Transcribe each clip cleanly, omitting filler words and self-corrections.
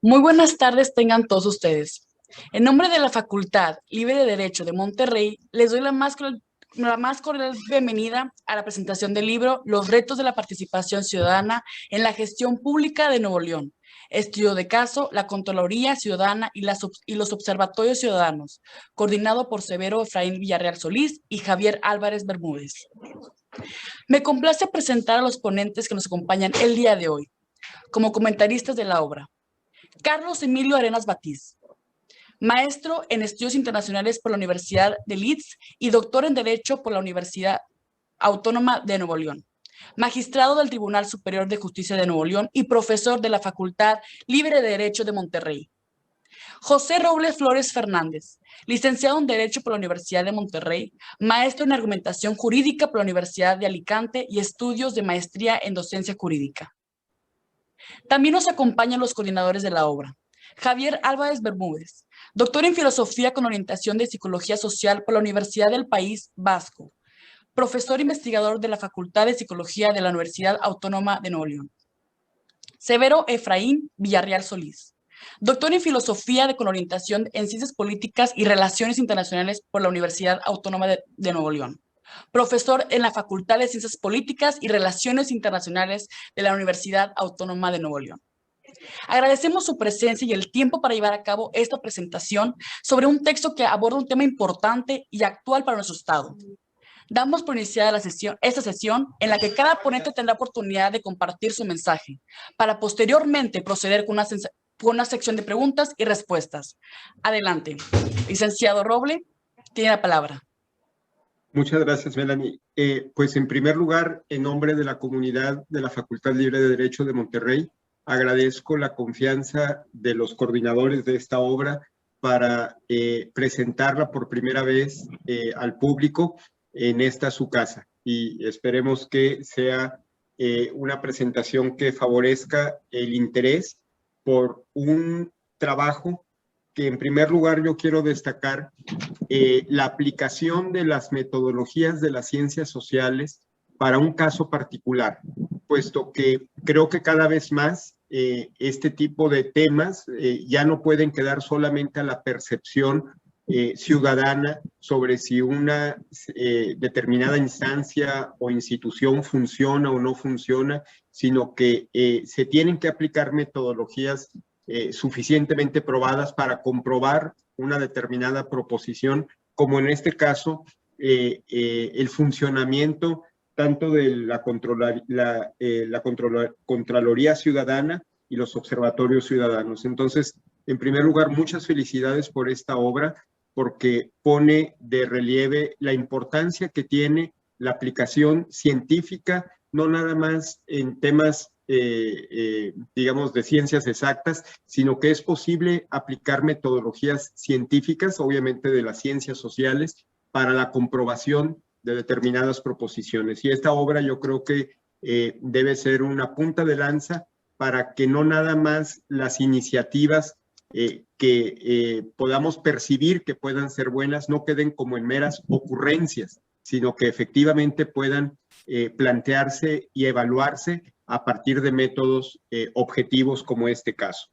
Muy buenas tardes tengan todos ustedes. En nombre de la Facultad Libre de Derecho de Monterrey, les doy la más cordial bienvenida a la presentación del libro Los retos de la participación ciudadana en la gestión pública de Nuevo León. Estudio de caso, la Contraloría Ciudadana y los Observatorios Ciudadanos, coordinado por Severo Efraín Villarreal Solís y Javier Álvarez Bermúdez. Me complace presentar a los ponentes que nos acompañan el día de hoy, como comentaristas de la obra. Carlos Emilio Arenas Batiz, maestro en Estudios Internacionales por la Universidad de Leeds y doctor en Derecho por la Universidad Autónoma de Nuevo León, magistrado del Tribunal Superior de Justicia de Nuevo León y profesor de la Facultad Libre de Derecho de Monterrey. José Robles Flores Fernández, licenciado en Derecho por la Universidad de Monterrey, maestro en Argumentación Jurídica por la Universidad de Alicante y estudios de maestría en Docencia Jurídica. También nos acompañan los coordinadores de la obra. Javier Álvarez Bermúdez, doctor en Filosofía con orientación de Psicología Social por la Universidad del País Vasco, profesor investigador de la Facultad de Psicología de la Universidad Autónoma de Nuevo León. Severo Efraín Villarreal Solís, doctor en Filosofía con orientación en Ciencias Políticas y Relaciones Internacionales por la Universidad Autónoma de Nuevo León. Profesor en la Facultad de Ciencias Políticas y Relaciones Internacionales de la Universidad Autónoma de Nuevo León. Agradecemos su presencia y el tiempo para llevar a cabo esta presentación sobre un texto que aborda un tema importante y actual para nuestro Estado. Damos por iniciada esta sesión en la que cada ponente tendrá oportunidad de compartir su mensaje, para posteriormente proceder con una sección de preguntas y respuestas. Adelante. Licenciado Roble, tiene la palabra. Muchas gracias, Melanie. Pues en primer lugar, en nombre de la comunidad de la Facultad Libre de Derecho de Monterrey, agradezco la confianza de los coordinadores de esta obra para presentarla por primera vez al público en esta su casa. Y esperemos que sea una presentación que favorezca el interés por un trabajo que en primer lugar yo quiero destacar la aplicación de las metodologías de las ciencias sociales para un caso particular, puesto que creo que cada vez más este tipo de temas ya no pueden quedar solamente a la percepción ciudadana sobre si una determinada instancia o institución funciona o no funciona, sino que se tienen que aplicar metodologías suficientemente probadas para comprobar una determinada proposición, como en este caso el funcionamiento tanto de la Contraloría Ciudadana y los observatorios ciudadanos. Entonces, en primer lugar, muchas felicidades por esta obra, porque pone de relieve la importancia que tiene la aplicación científica, no nada más en temas digamos, de ciencias exactas, sino que es posible aplicar metodologías científicas, obviamente de las ciencias sociales, para la comprobación de determinadas proposiciones. Y esta obra yo creo que debe ser una punta de lanza para que no nada más las iniciativas que podamos percibir que puedan ser buenas no queden como en meras ocurrencias, sino que efectivamente puedan plantearse y evaluarse a partir de métodos objetivos como este caso.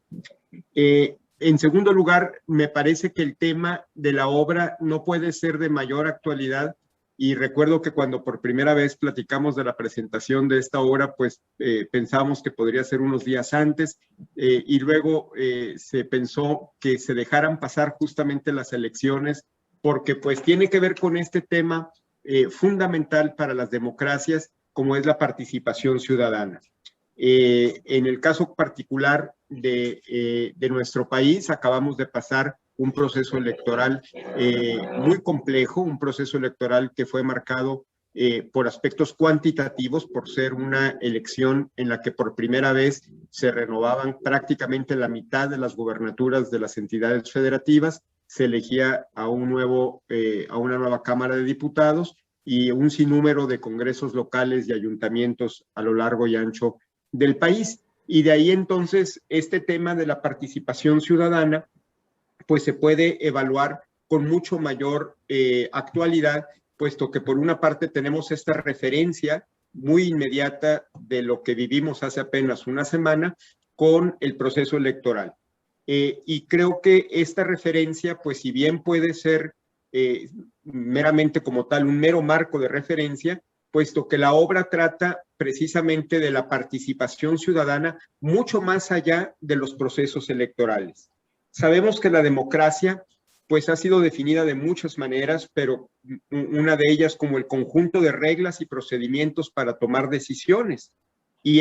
En segundo lugar, me parece que el tema de la obra no puede ser de mayor actualidad, y recuerdo que cuando por primera vez platicamos de la presentación de esta obra, pues pensamos que podría ser unos días antes, y luego se pensó que se dejaran pasar justamente las elecciones, porque pues tiene que ver con este tema fundamental para las democracias, como es la participación ciudadana. En el caso particular de nuestro país, acabamos de pasar un proceso electoral muy complejo, un proceso electoral que fue marcado por aspectos cuantitativos, por ser una elección en la que por primera vez se renovaban prácticamente la mitad de las gubernaturas de las entidades federativas, se elegía a una nueva Cámara de Diputados y un sinnúmero de congresos locales y ayuntamientos a lo largo y ancho del país. Y de ahí entonces este tema de la participación ciudadana pues se puede evaluar con mucho mayor actualidad, puesto que por una parte tenemos esta referencia muy inmediata de lo que vivimos hace apenas una semana con el proceso electoral. Y creo que esta referencia, pues si bien puede ser meramente como tal un mero marco de referencia, puesto que la obra trata precisamente de la participación ciudadana mucho más allá de los procesos electorales. Sabemos que la democracia pues ha sido definida de muchas maneras, pero una de ellas como el conjunto de reglas y procedimientos para tomar decisiones. Y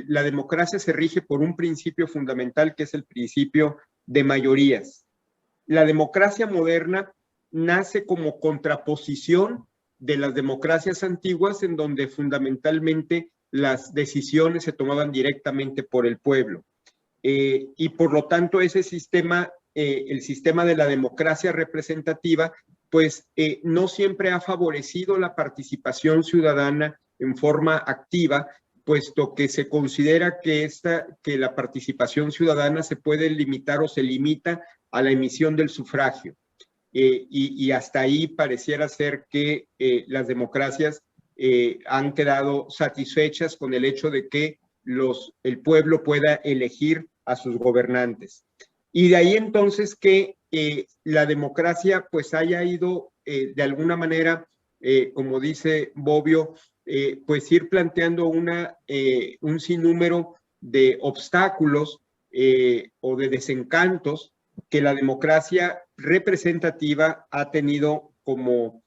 la democracia se rige por un principio fundamental que es el principio de mayorías. La democracia moderna nace como contraposición de las democracias antiguas, en donde fundamentalmente las decisiones se tomaban directamente por el pueblo. Y por lo tanto ese sistema, el sistema de la democracia representativa, pues no siempre ha favorecido la participación ciudadana en forma activa, puesto que se considera que la participación ciudadana se puede limitar o se limita a la emisión del sufragio. Y hasta ahí pareciera ser que las democracias han quedado satisfechas con el hecho de que el pueblo pueda elegir a sus gobernantes. Y de ahí entonces que la democracia pues haya ido de alguna manera, como dice Bobbio, pues ir planteando un sinnúmero de obstáculos o de desencantos que la democracia representativa ha tenido como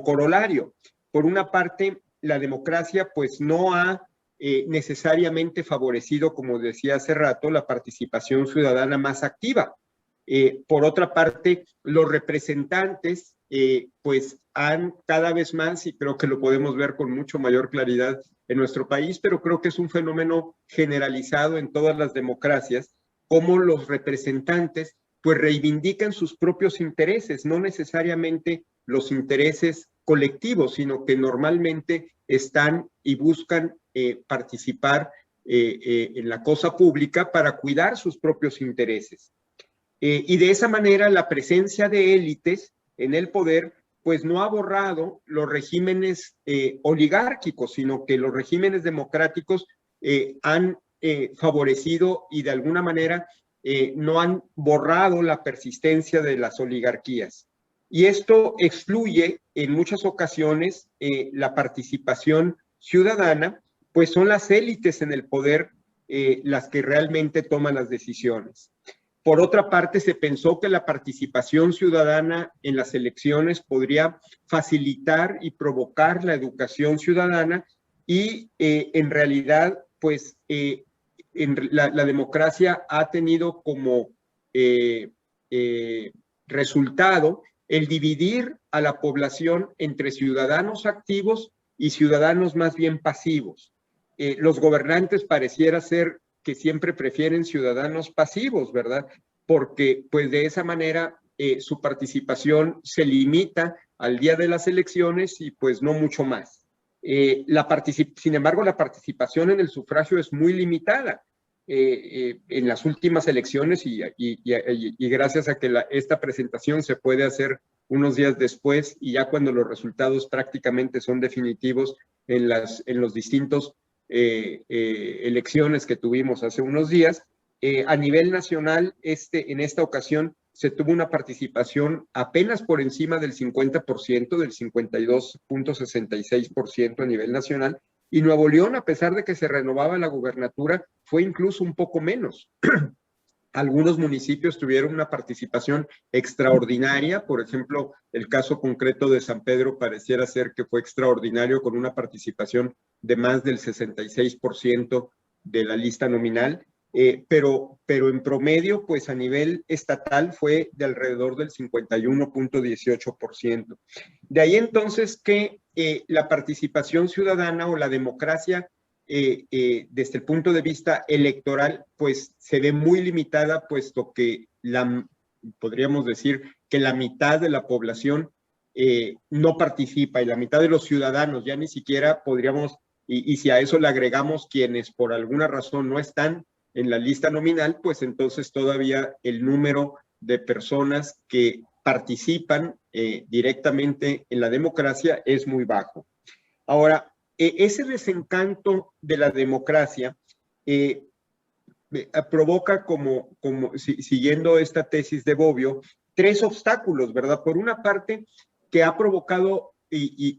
corolario. Por una parte, la democracia pues no ha necesariamente favorecido, como decía hace rato, la participación ciudadana más activa. Por otra parte, los representantes pues han cada vez más, y creo que lo podemos ver con mucho mayor claridad en nuestro país, pero creo que es un fenómeno generalizado en todas las democracias, cómo los representantes pues reivindican sus propios intereses, no necesariamente los intereses colectivos, sino que normalmente están y buscan participar en la cosa pública para cuidar sus propios intereses. Y de esa manera la presencia de élites en el poder pues no ha borrado los regímenes oligárquicos, sino que los regímenes democráticos han favorecido y de alguna manera no han borrado la persistencia de las oligarquías. Y esto excluye en muchas ocasiones la participación ciudadana, pues son las élites en el poder las que realmente toman las decisiones. Por otra parte, se pensó que la participación ciudadana en las elecciones podría facilitar y provocar la educación ciudadana y en realidad, pues la democracia ha tenido como resultado el dividir a la población entre ciudadanos activos y ciudadanos más bien pasivos. Los gobernantes pareciera ser que siempre prefieren ciudadanos pasivos, ¿verdad? Porque pues de esa manera su participación se limita al día de las elecciones y pues no mucho más. Sin embargo, la participación en el sufragio es muy limitada. En las últimas elecciones y gracias a que esta presentación se puede hacer unos días después y ya cuando los resultados prácticamente son definitivos en los distintos elecciones que tuvimos hace unos días, a nivel nacional en esta ocasión se tuvo una participación apenas por encima del 50%, del 52.66% a nivel nacional, y Nuevo León, a pesar de que se renovaba la gubernatura, fue incluso un poco menos. Algunos municipios tuvieron una participación extraordinaria, por ejemplo, el caso concreto de San Pedro pareciera ser que fue extraordinario con una participación de más del 66% de la lista nominal, pero en promedio, pues a nivel estatal fue de alrededor del 51.18%. De ahí entonces que la participación ciudadana o la democracia desde el punto de vista electoral, pues se ve muy limitada, puesto que podríamos decir que la mitad de la población no participa y la mitad de los ciudadanos ya ni siquiera podríamos, y si a eso le agregamos quienes por alguna razón no están en la lista nominal, pues entonces todavía el número de personas que participan directamente en la democracia es muy bajo. Ahora, ese desencanto de la democracia provoca, siguiendo esta tesis de Bobbio, tres obstáculos, ¿verdad? Por una parte, que ha provocado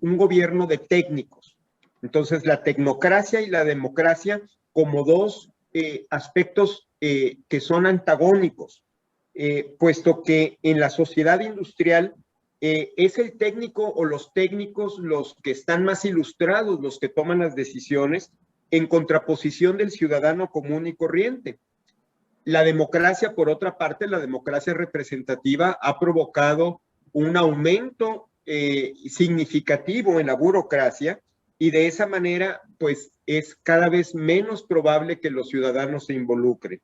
un gobierno de técnicos. Entonces, la tecnocracia y la democracia como dos aspectos que son antagónicos, puesto que en la sociedad industrial es el técnico o los técnicos los que están más ilustrados, los que toman las decisiones, en contraposición del ciudadano común y corriente. La democracia, por otra parte, la democracia representativa ha provocado un aumento significativo en la burocracia y de esa manera, pues, es cada vez menos probable que los ciudadanos se involucren.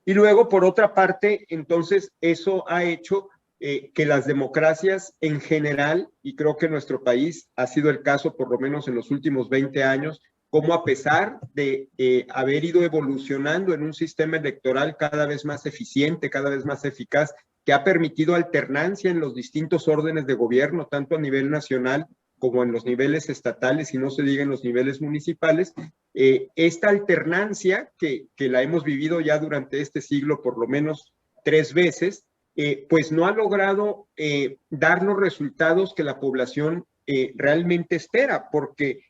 Y luego, por otra parte, entonces, eso ha hecho que las democracias en general, y creo que en nuestro país ha sido el caso por lo menos en los últimos 20 años, como a pesar de haber ido evolucionando en un sistema electoral cada vez más eficiente, cada vez más eficaz, que ha permitido alternancia en los distintos órdenes de gobierno, tanto a nivel nacional como en los niveles estatales, y no se diga en los niveles municipales, esta alternancia que la hemos vivido ya durante este siglo por lo menos 3 veces, pues no ha logrado dar los resultados que la población realmente espera, porque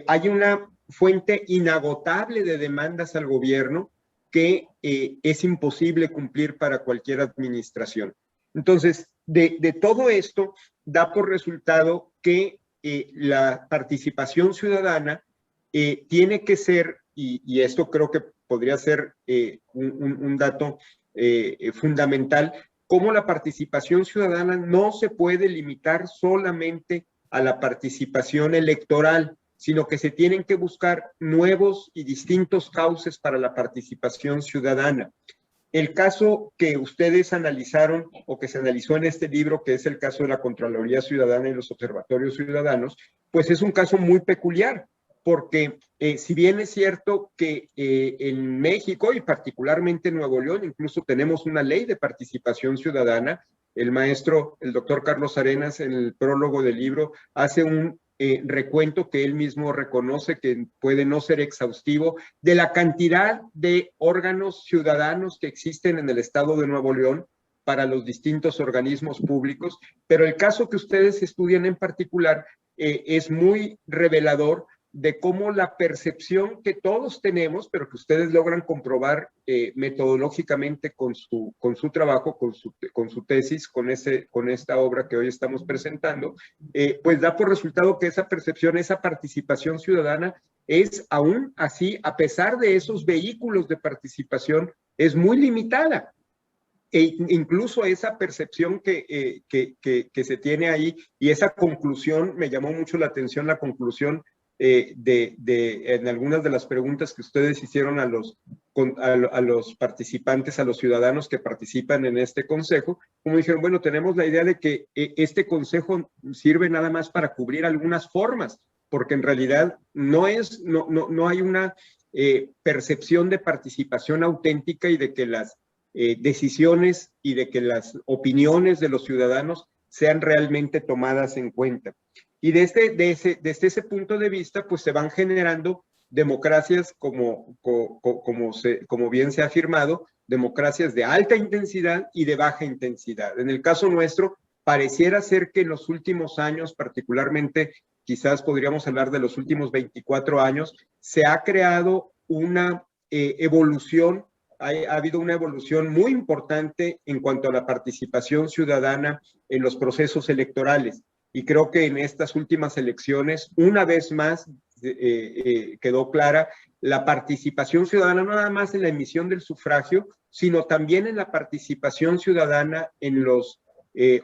hay una fuente inagotable de demandas al gobierno que es imposible cumplir para cualquier administración. Entonces, de todo esto da por resultado que la participación ciudadana tiene que ser, y esto creo que podría ser un dato fundamental, cómo la participación ciudadana no se puede limitar solamente a la participación electoral, sino que se tienen que buscar nuevos y distintos cauces para la participación ciudadana. El caso que ustedes analizaron o que se analizó en este libro, que es el caso de la Contraloría Ciudadana y los Observatorios Ciudadanos, pues es un caso muy peculiar, porque si bien es cierto que en México y particularmente en Nuevo León, incluso tenemos una ley de participación ciudadana, el maestro, el doctor Carlos Arenas, en el prólogo del libro, hace un recuento que él mismo reconoce que puede no ser exhaustivo de la cantidad de órganos ciudadanos que existen en el estado de Nuevo León para los distintos organismos públicos, pero el caso que ustedes estudian en particular es muy revelador de cómo la percepción que todos tenemos, pero que ustedes logran comprobar metodológicamente con su trabajo, con su tesis, con esta obra que hoy estamos presentando, pues da por resultado que esa percepción, esa participación ciudadana es aún así, a pesar de esos vehículos de participación, es muy limitada. E incluso esa percepción que se tiene ahí y esa conclusión, me llamó mucho la atención la conclusión en algunas de las preguntas que ustedes hicieron a los participantes, a los ciudadanos que participan en este consejo, como dijeron, bueno, tenemos la idea de que este consejo sirve nada más para cubrir algunas formas, porque en realidad no hay una percepción de participación auténtica y de que las decisiones y de que las opiniones de los ciudadanos sean realmente tomadas en cuenta. Y desde ese punto de vista, pues se van generando democracias, como bien se ha afirmado, democracias de alta intensidad y de baja intensidad. En el caso nuestro, pareciera ser que en los últimos años, particularmente, quizás podríamos hablar de los últimos 24 años, se ha creado una evolución, ha habido una evolución muy importante en cuanto a la participación ciudadana en los procesos electorales. Y creo que en estas últimas elecciones, una vez más, quedó clara la participación ciudadana, no nada más en la emisión del sufragio, sino también en la participación ciudadana en los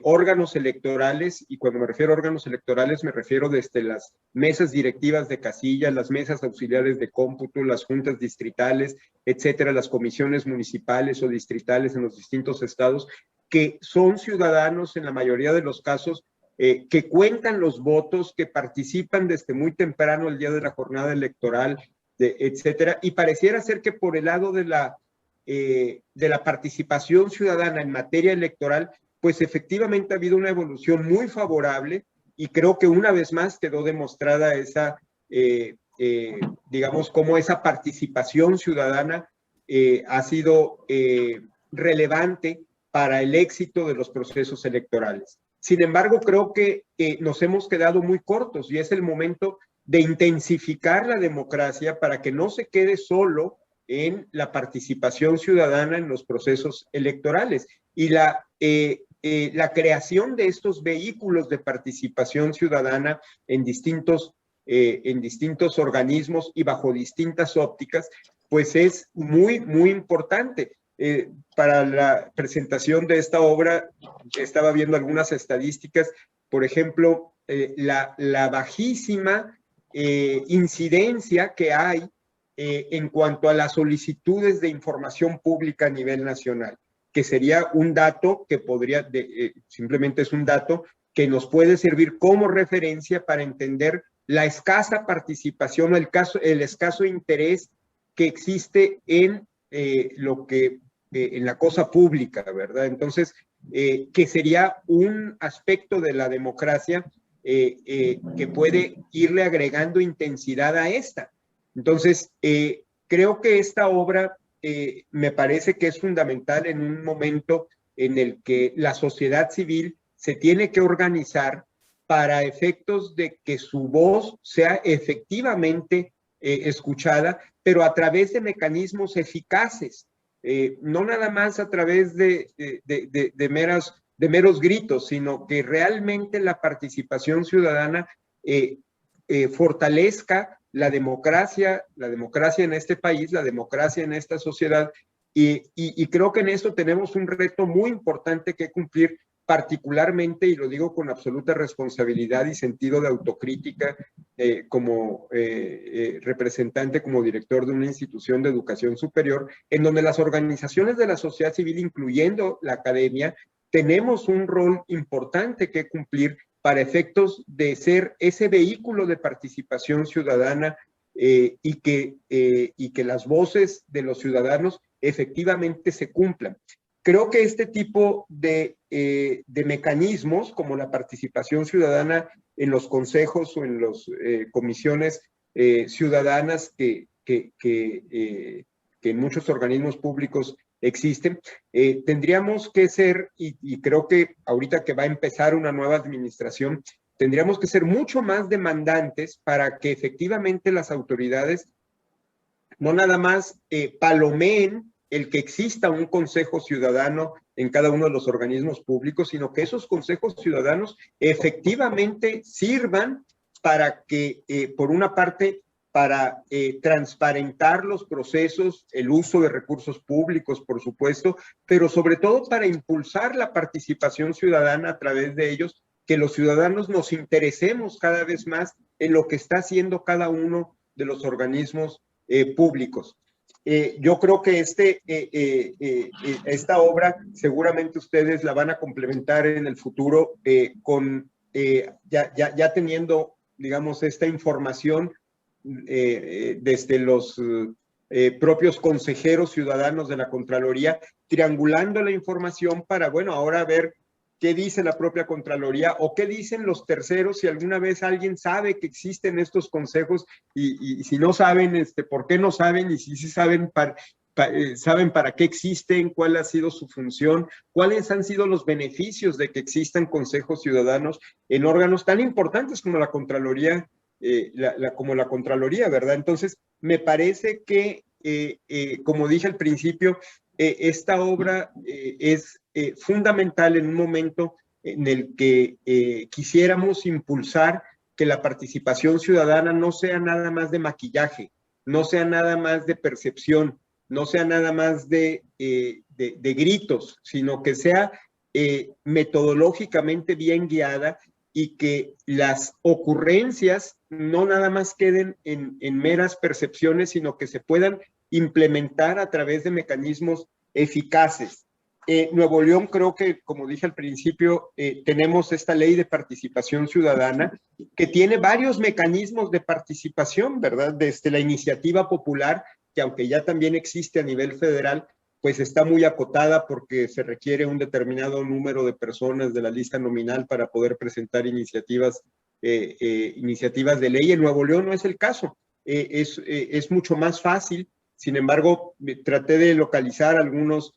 órganos electorales, y cuando me refiero a órganos electorales me refiero desde las mesas directivas de casilla, las mesas auxiliares de cómputo, las juntas distritales, etcétera, las comisiones municipales o distritales en los distintos estados, que son ciudadanos en la mayoría de los casos, que cuentan los votos, que participan desde muy temprano el día de la jornada electoral, etcétera, y pareciera ser que por el lado de la participación ciudadana en materia electoral, pues efectivamente ha habido una evolución muy favorable y creo que una vez más quedó demostrada esa digamos, cómo esa participación ciudadana ha sido relevante para el éxito de los procesos electorales. Sin embargo, creo que nos hemos quedado muy cortos y es el momento de intensificar la democracia para que no se quede solo en la participación ciudadana en los procesos electorales. Y la creación de estos vehículos de participación ciudadana en distintos organismos y bajo distintas ópticas, pues es muy, muy importante. Para la presentación de esta obra estaba viendo algunas estadísticas, por ejemplo, la bajísima incidencia que hay en cuanto a las solicitudes de información pública a nivel nacional, que sería un dato que podría, simplemente es un dato que nos puede servir como referencia para entender la escasa participación o el escaso interés que existe en en la cosa pública, ¿verdad? Entonces, que sería un aspecto de la democracia que puede irle agregando intensidad a esta. Entonces, creo que esta obra me parece que es fundamental en un momento en el que la sociedad civil se tiene que organizar para efectos de que su voz sea efectivamente escuchada, pero a través de mecanismos eficaces, no nada más a través de meros gritos, sino que realmente la participación ciudadana fortalezca la democracia en este país, la democracia en esta sociedad, y creo que en esto tenemos un reto muy importante que cumplir, particularmente, y lo digo con absoluta responsabilidad y sentido de autocrítica, como representante, como director de una institución de educación superior, en donde las organizaciones de la sociedad civil, incluyendo la academia, tenemos un rol importante que cumplir para efectos de ser ese vehículo de participación ciudadana y que las voces de los ciudadanos efectivamente se cumplan. Creo que este tipo de mecanismos, como la participación ciudadana en los consejos o en las comisiones ciudadanas que en muchos organismos públicos existen, tendríamos que ser, y creo que ahorita que va a empezar una nueva administración, tendríamos que ser mucho más demandantes para que efectivamente las autoridades no nada más palomeen el que exista un consejo ciudadano en cada uno de los organismos públicos, sino que esos consejos ciudadanos efectivamente sirvan para que, por una parte, para transparentar los procesos, el uso de recursos públicos, por supuesto, pero sobre todo para impulsar la participación ciudadana a través de ellos, que los ciudadanos nos interesemos cada vez más en lo que está haciendo cada uno de los organismos públicos. Yo creo que esta obra seguramente ustedes la van a complementar en el futuro ya teniendo, digamos, esta información desde los propios consejeros ciudadanos de la Contraloría, triangulando la información para, bueno, ahora ver qué dice la propia Contraloría o qué dicen los terceros, si alguna vez alguien sabe que existen estos consejos y si no saben, por qué no saben, y si saben saben para qué existen, cuál ha sido su función, cuáles han sido los beneficios de que existan consejos ciudadanos en órganos tan importantes como la Contraloría, ¿verdad? Entonces, me parece que, como dije al principio, esta obra es fundamental en un momento en el que quisiéramos impulsar que la participación ciudadana no sea nada más de maquillaje, no sea nada más de percepción, no sea nada más de gritos, sino que sea metodológicamente bien guiada y que las ocurrencias no nada más queden en meras percepciones, sino que se puedan implementar a través de mecanismos eficaces. Nuevo León, creo que, como dije al principio, tenemos esta ley de participación ciudadana que tiene varios mecanismos de participación, ¿verdad? Desde la iniciativa popular, que aunque ya también existe a nivel federal, pues está muy acotada porque se requiere un determinado número de personas de la lista nominal para poder presentar iniciativas iniciativas de ley. En Nuevo León no es el caso. Es mucho más fácil. Sin embargo, traté de localizar algunos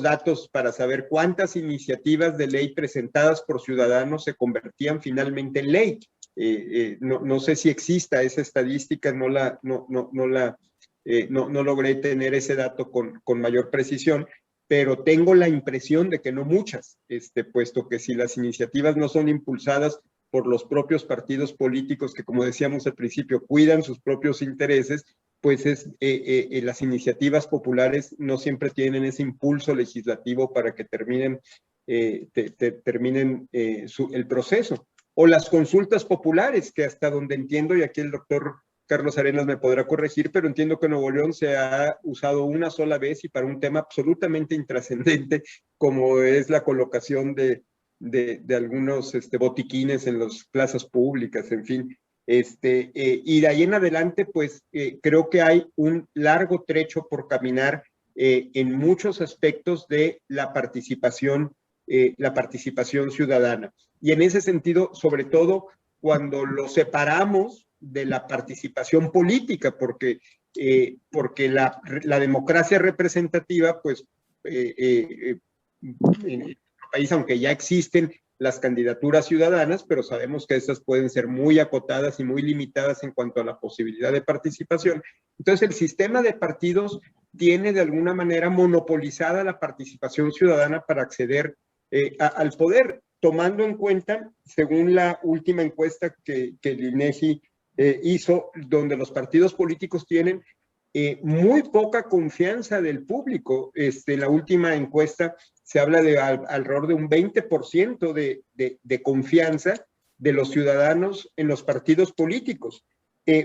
datos para saber cuántas iniciativas de ley presentadas por ciudadanos se convertían finalmente en ley. No sé si exista esa estadística, no logré tener ese dato con mayor precisión, pero tengo la impresión de que no muchas, puesto que si las iniciativas no son impulsadas por los propios partidos políticos que, como decíamos al principio, cuidan sus propios intereses, pues las iniciativas populares no siempre tienen ese impulso legislativo para que terminen el proceso. O las consultas populares, que hasta donde entiendo, y aquí el doctor Carlos Arenas me podrá corregir, pero entiendo que Nuevo León se ha usado una sola vez y para un tema absolutamente intrascendente, como es la colocación de algunos botiquines en las plazas públicas, en fin. Y de ahí en adelante, pues creo que hay un largo trecho por caminar en muchos aspectos de la participación ciudadana. Y en ese sentido, sobre todo, cuando lo separamos de la participación política, porque la democracia representativa, pues, en el país, aunque ya existen las candidaturas ciudadanas, pero sabemos que estas pueden ser muy acotadas y muy limitadas en cuanto a la posibilidad de participación. Entonces, el sistema de partidos tiene de alguna manera monopolizada la participación ciudadana para acceder al poder, tomando en cuenta, según la última encuesta que el INEGI hizo, donde los partidos políticos tienen muy poca confianza del público. La última encuesta se habla de alrededor de un 20% de confianza de los ciudadanos en los partidos políticos,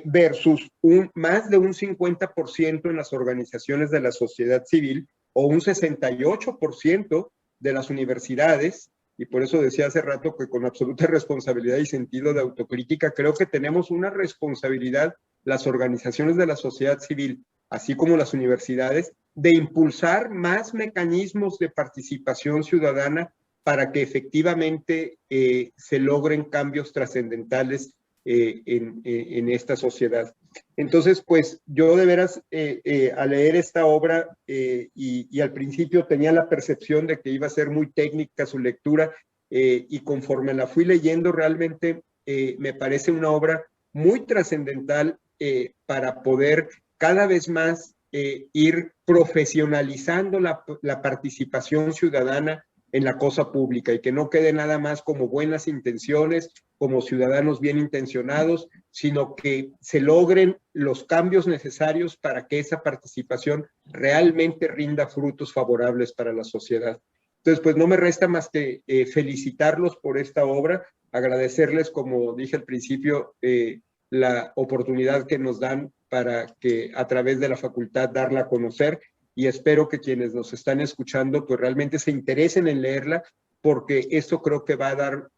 versus más de un 50% en las organizaciones de la sociedad civil o un 68% de las universidades. Y por eso decía hace rato que con absoluta responsabilidad y sentido de autocrítica, creo que tenemos una responsabilidad, las organizaciones de la sociedad civil, así como las universidades, de impulsar más mecanismos de participación ciudadana para que efectivamente se logren cambios trascendentales en esta sociedad. Entonces, pues yo de veras, al leer esta obra y al principio tenía la percepción de que iba a ser muy técnica su lectura, y conforme la fui leyendo, realmente me parece una obra muy trascendental para poder cada vez más ir profesionalizando la participación ciudadana en la cosa pública, y que no quede nada más como buenas intenciones, como ciudadanos bien intencionados, sino que se logren los cambios necesarios para que esa participación realmente rinda frutos favorables para la sociedad. Entonces, pues no me resta más que felicitarlos por esta obra, agradecerles, como dije al principio, la oportunidad que nos dan para que a través de la facultad darla a conocer, y espero que quienes nos están escuchando pues realmente se interesen en leerla, porque esto creo que va a dar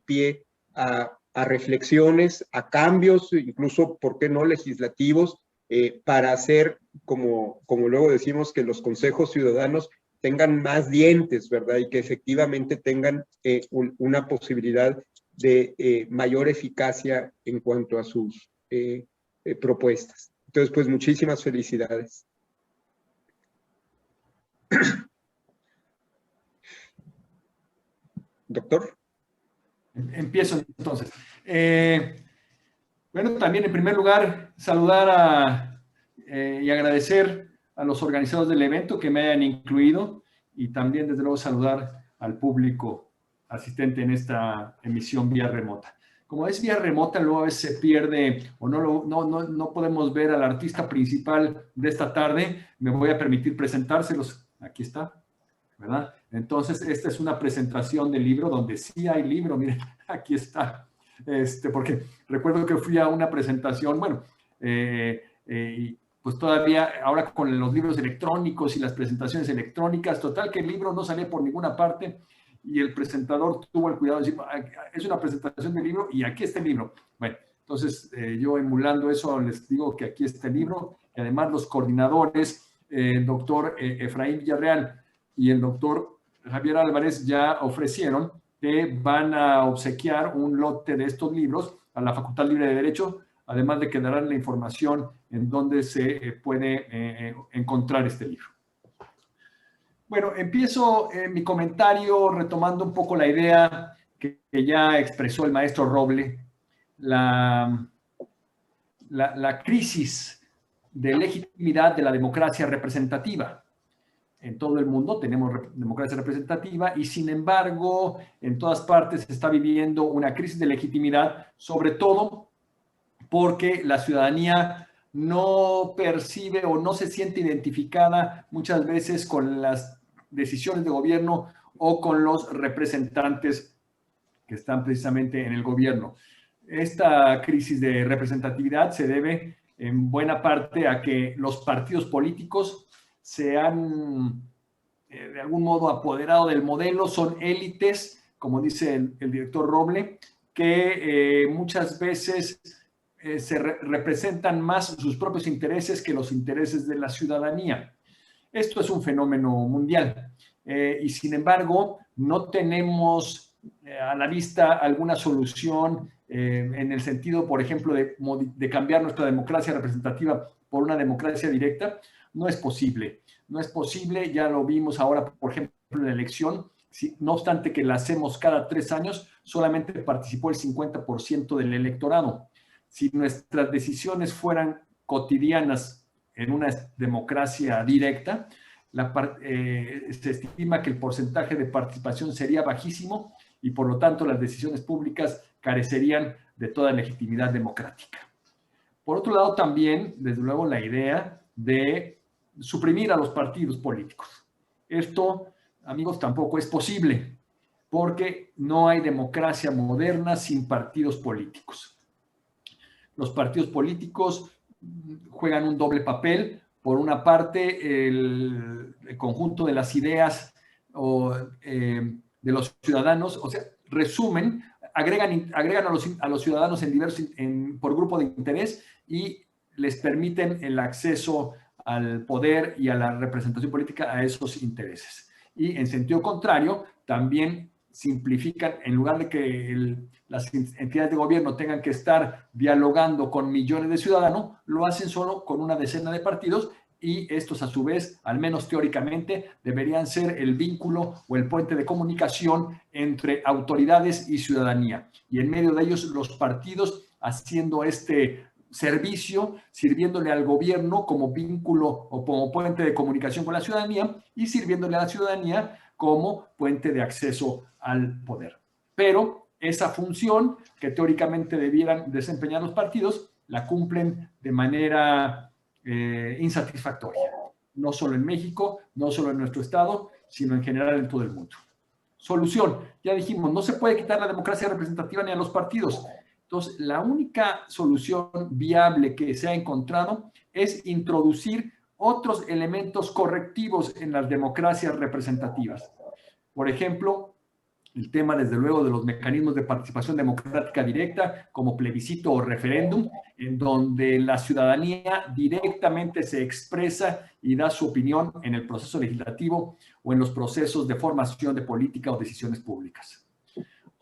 pie a reflexiones, a cambios, incluso, ¿por qué no legislativos, para hacer, como luego decimos, que los consejos ciudadanos tengan más dientes, ¿verdad? Y que efectivamente tengan una posibilidad de mayor eficacia en cuanto a sus propuestas. Entonces, pues muchísimas felicidades. Doctor. Empiezo entonces. Bueno, también en primer lugar saludar y agradecer a los organizadores del evento que me hayan incluido, y también desde luego saludar al público asistente en esta emisión vía remota. Como es vía remota, luego a veces se pierde o no podemos ver al artista principal de esta tarde. Me voy a permitir presentárselos. Aquí está, ¿verdad? Entonces, esta es una presentación del libro donde sí hay libro. Miren, aquí está. Porque recuerdo que fui a una presentación, bueno, pues todavía ahora con los libros electrónicos y las presentaciones electrónicas, total que el libro no salía por ninguna parte, y el presentador tuvo el cuidado de decir, es una presentación del libro y aquí está el libro. Bueno, entonces yo emulando eso les digo que aquí está el libro, y además los coordinadores, el doctor Efraín Villarreal y el doctor Javier Álvarez, ya ofrecieron que van a obsequiar un lote de estos libros a la Facultad Libre de Derecho, además de que darán la información en donde se puede encontrar este libro. Bueno, empiezo mi comentario retomando un poco la idea que ya expresó el maestro Roble, la crisis de legitimidad de la democracia representativa. En todo el mundo tenemos democracia representativa y, sin embargo, en todas partes se está viviendo una crisis de legitimidad, sobre todo porque la ciudadanía no percibe o no se siente identificada muchas veces con las decisiones de gobierno o con los representantes que están precisamente en el gobierno. Esta crisis de representatividad se debe en buena parte a que los partidos políticos se han de algún modo apoderado del modelo, son élites, como dice el director Roble, que muchas veces se representan más sus propios intereses que los intereses de la ciudadanía. Esto es un fenómeno mundial y, sin embargo, no tenemos a la vista alguna solución en el sentido, por ejemplo, de cambiar nuestra democracia representativa por una democracia directa. No es posible. No es posible, ya lo vimos ahora, por ejemplo, en la elección. No obstante que la hacemos cada 3 años, solamente participó el 50% del electorado. Si nuestras decisiones fueran cotidianas en una democracia directa, se estima que el porcentaje de participación sería bajísimo y, por lo tanto, las decisiones públicas carecerían de toda legitimidad democrática. Por otro lado, también, desde luego, la idea de suprimir a los partidos políticos. Esto, amigos, tampoco es posible, porque no hay democracia moderna sin partidos políticos. Los partidos políticos juegan un doble papel. Por una parte, el conjunto de las ideas de los ciudadanos, o sea, resumen, agregan a los ciudadanos por grupo de interés y les permiten el acceso al poder y a la representación política a esos intereses. Y en sentido contrario, también simplifican, en lugar de que las entidades de gobierno tengan que estar dialogando con millones de ciudadanos, lo hacen solo con una decena de partidos y estos, a su vez, al menos teóricamente, deberían ser el vínculo o el puente de comunicación entre autoridades y ciudadanía. Y en medio de ellos, los partidos haciendo este servicio, sirviéndole al gobierno como vínculo o como puente de comunicación con la ciudadanía y sirviéndole a la ciudadanía como puente de acceso al poder. Pero esa función que teóricamente debieran desempeñar los partidos la cumplen de manera insatisfactoria, no solo en México, no solo en nuestro estado, sino en general en todo el mundo. Solución, ya dijimos, no se puede quitar la democracia representativa ni a los partidos. Entonces, la única solución viable que se ha encontrado es introducir otros elementos correctivos en las democracias representativas. Por ejemplo, el tema, desde luego, de los mecanismos de participación democrática directa, como plebiscito o referéndum, en donde la ciudadanía directamente se expresa y da su opinión en el proceso legislativo o en los procesos de formación de política o decisiones públicas.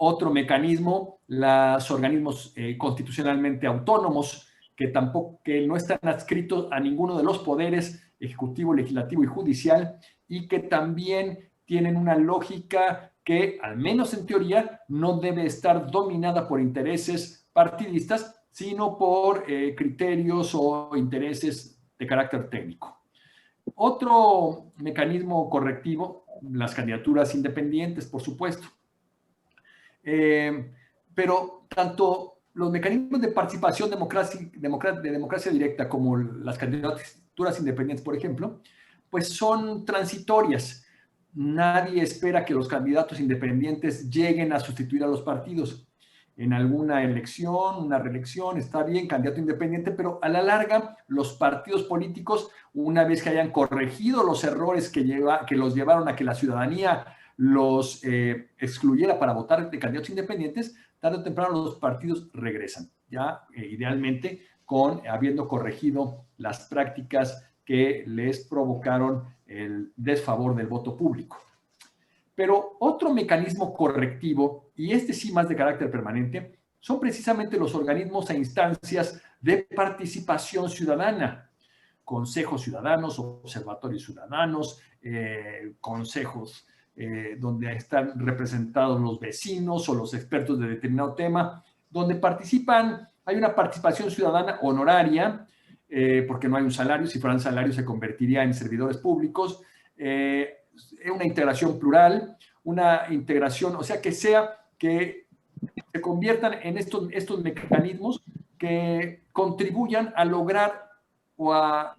Otro mecanismo, los organismos constitucionalmente autónomos, que no están adscritos a ninguno de los poderes ejecutivo, legislativo y judicial, y que también tienen una lógica que, al menos en teoría, no debe estar dominada por intereses partidistas, sino por criterios o intereses de carácter técnico. Otro mecanismo correctivo, las candidaturas independientes, por supuesto. Pero tanto los mecanismos de participación de democracia directa como las candidaturas independientes, por ejemplo, pues son transitorias. Nadie espera que los candidatos independientes lleguen a sustituir a los partidos. En alguna elección, una reelección, está bien, candidato independiente, pero a la larga los partidos políticos, una vez que hayan corregido los errores que los llevaron a que la ciudadanía los excluyera para votar de candidatos independientes, tarde o temprano los partidos regresan, ya idealmente habiendo corregido las prácticas que les provocaron el desfavor del voto público. Pero otro mecanismo correctivo, y este sí más de carácter permanente, son precisamente los organismos e instancias de participación ciudadana. Consejos ciudadanos, observatorios ciudadanos, consejos donde están representados los vecinos o los expertos de determinado tema, donde participan, hay una participación ciudadana honoraria, porque no hay un salario, si fueran salarios se convertiría en servidores públicos, una integración plural, una integración, o sea, que se conviertan en estos mecanismos que contribuyan a lograr o a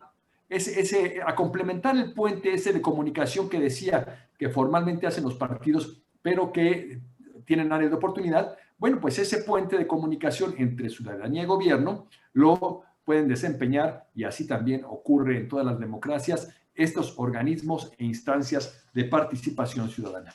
complementar el puente ese de comunicación que decía que formalmente hacen los partidos, pero que tienen áreas de oportunidad. Bueno, pues ese puente de comunicación entre ciudadanía y gobierno lo pueden desempeñar, y así también ocurre en todas las democracias, estos organismos e instancias de participación ciudadana.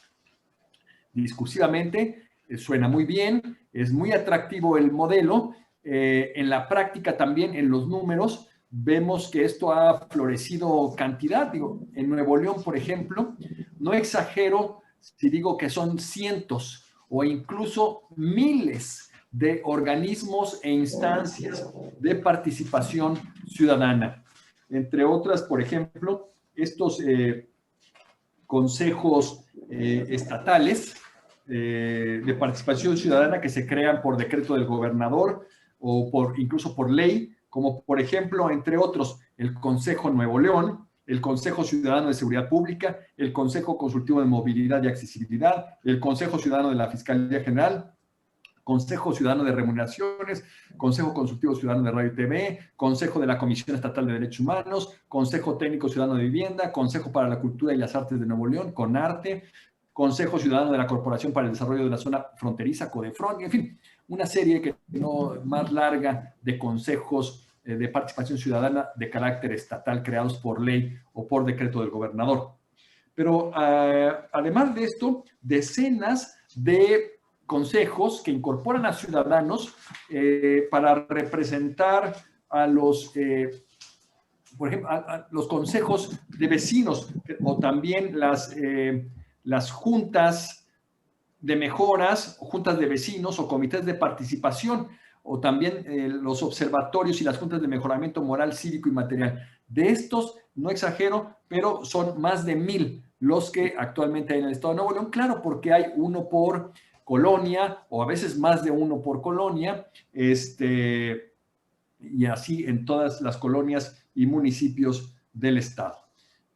Discursivamente, suena muy bien, es muy atractivo el modelo. En la práctica también, en los números, vemos que esto ha florecido cantidad. Digo, en Nuevo León, por ejemplo, no exagero si digo que son cientos o incluso miles de organismos e instancias de participación ciudadana. Entre otras, por ejemplo, estos consejos estatales de participación ciudadana que se crean por decreto del gobernador o incluso por ley, como por ejemplo, entre otros, el Consejo Nuevo León, el Consejo Ciudadano de Seguridad Pública, el Consejo Consultivo de Movilidad y Accesibilidad, el Consejo Ciudadano de la Fiscalía General, Consejo Ciudadano de Remuneraciones, Consejo Consultivo Ciudadano de Radio y TV, Consejo de la Comisión Estatal de Derechos Humanos, Consejo Técnico Ciudadano de Vivienda, Consejo para la Cultura y las Artes de Nuevo León, CONARTE, Consejo Ciudadano de la Corporación para el Desarrollo de la Zona Fronteriza, CODEFRON, en fin, una serie que no más larga de consejos de participación ciudadana de carácter estatal creados por ley o por decreto del gobernador. Pero además de esto, decenas de consejos que incorporan a ciudadanos para representar a los, por ejemplo, a los consejos de vecinos o también las juntas de mejoras, o juntas de vecinos o comités de participación, o también los observatorios y las juntas de mejoramiento moral, cívico y material. De estos, no exagero, pero son más de 1000 los que actualmente hay en el estado de Nuevo León. Claro, porque hay uno por colonia, o a veces más de uno por colonia, y así en todas las colonias y municipios del estado.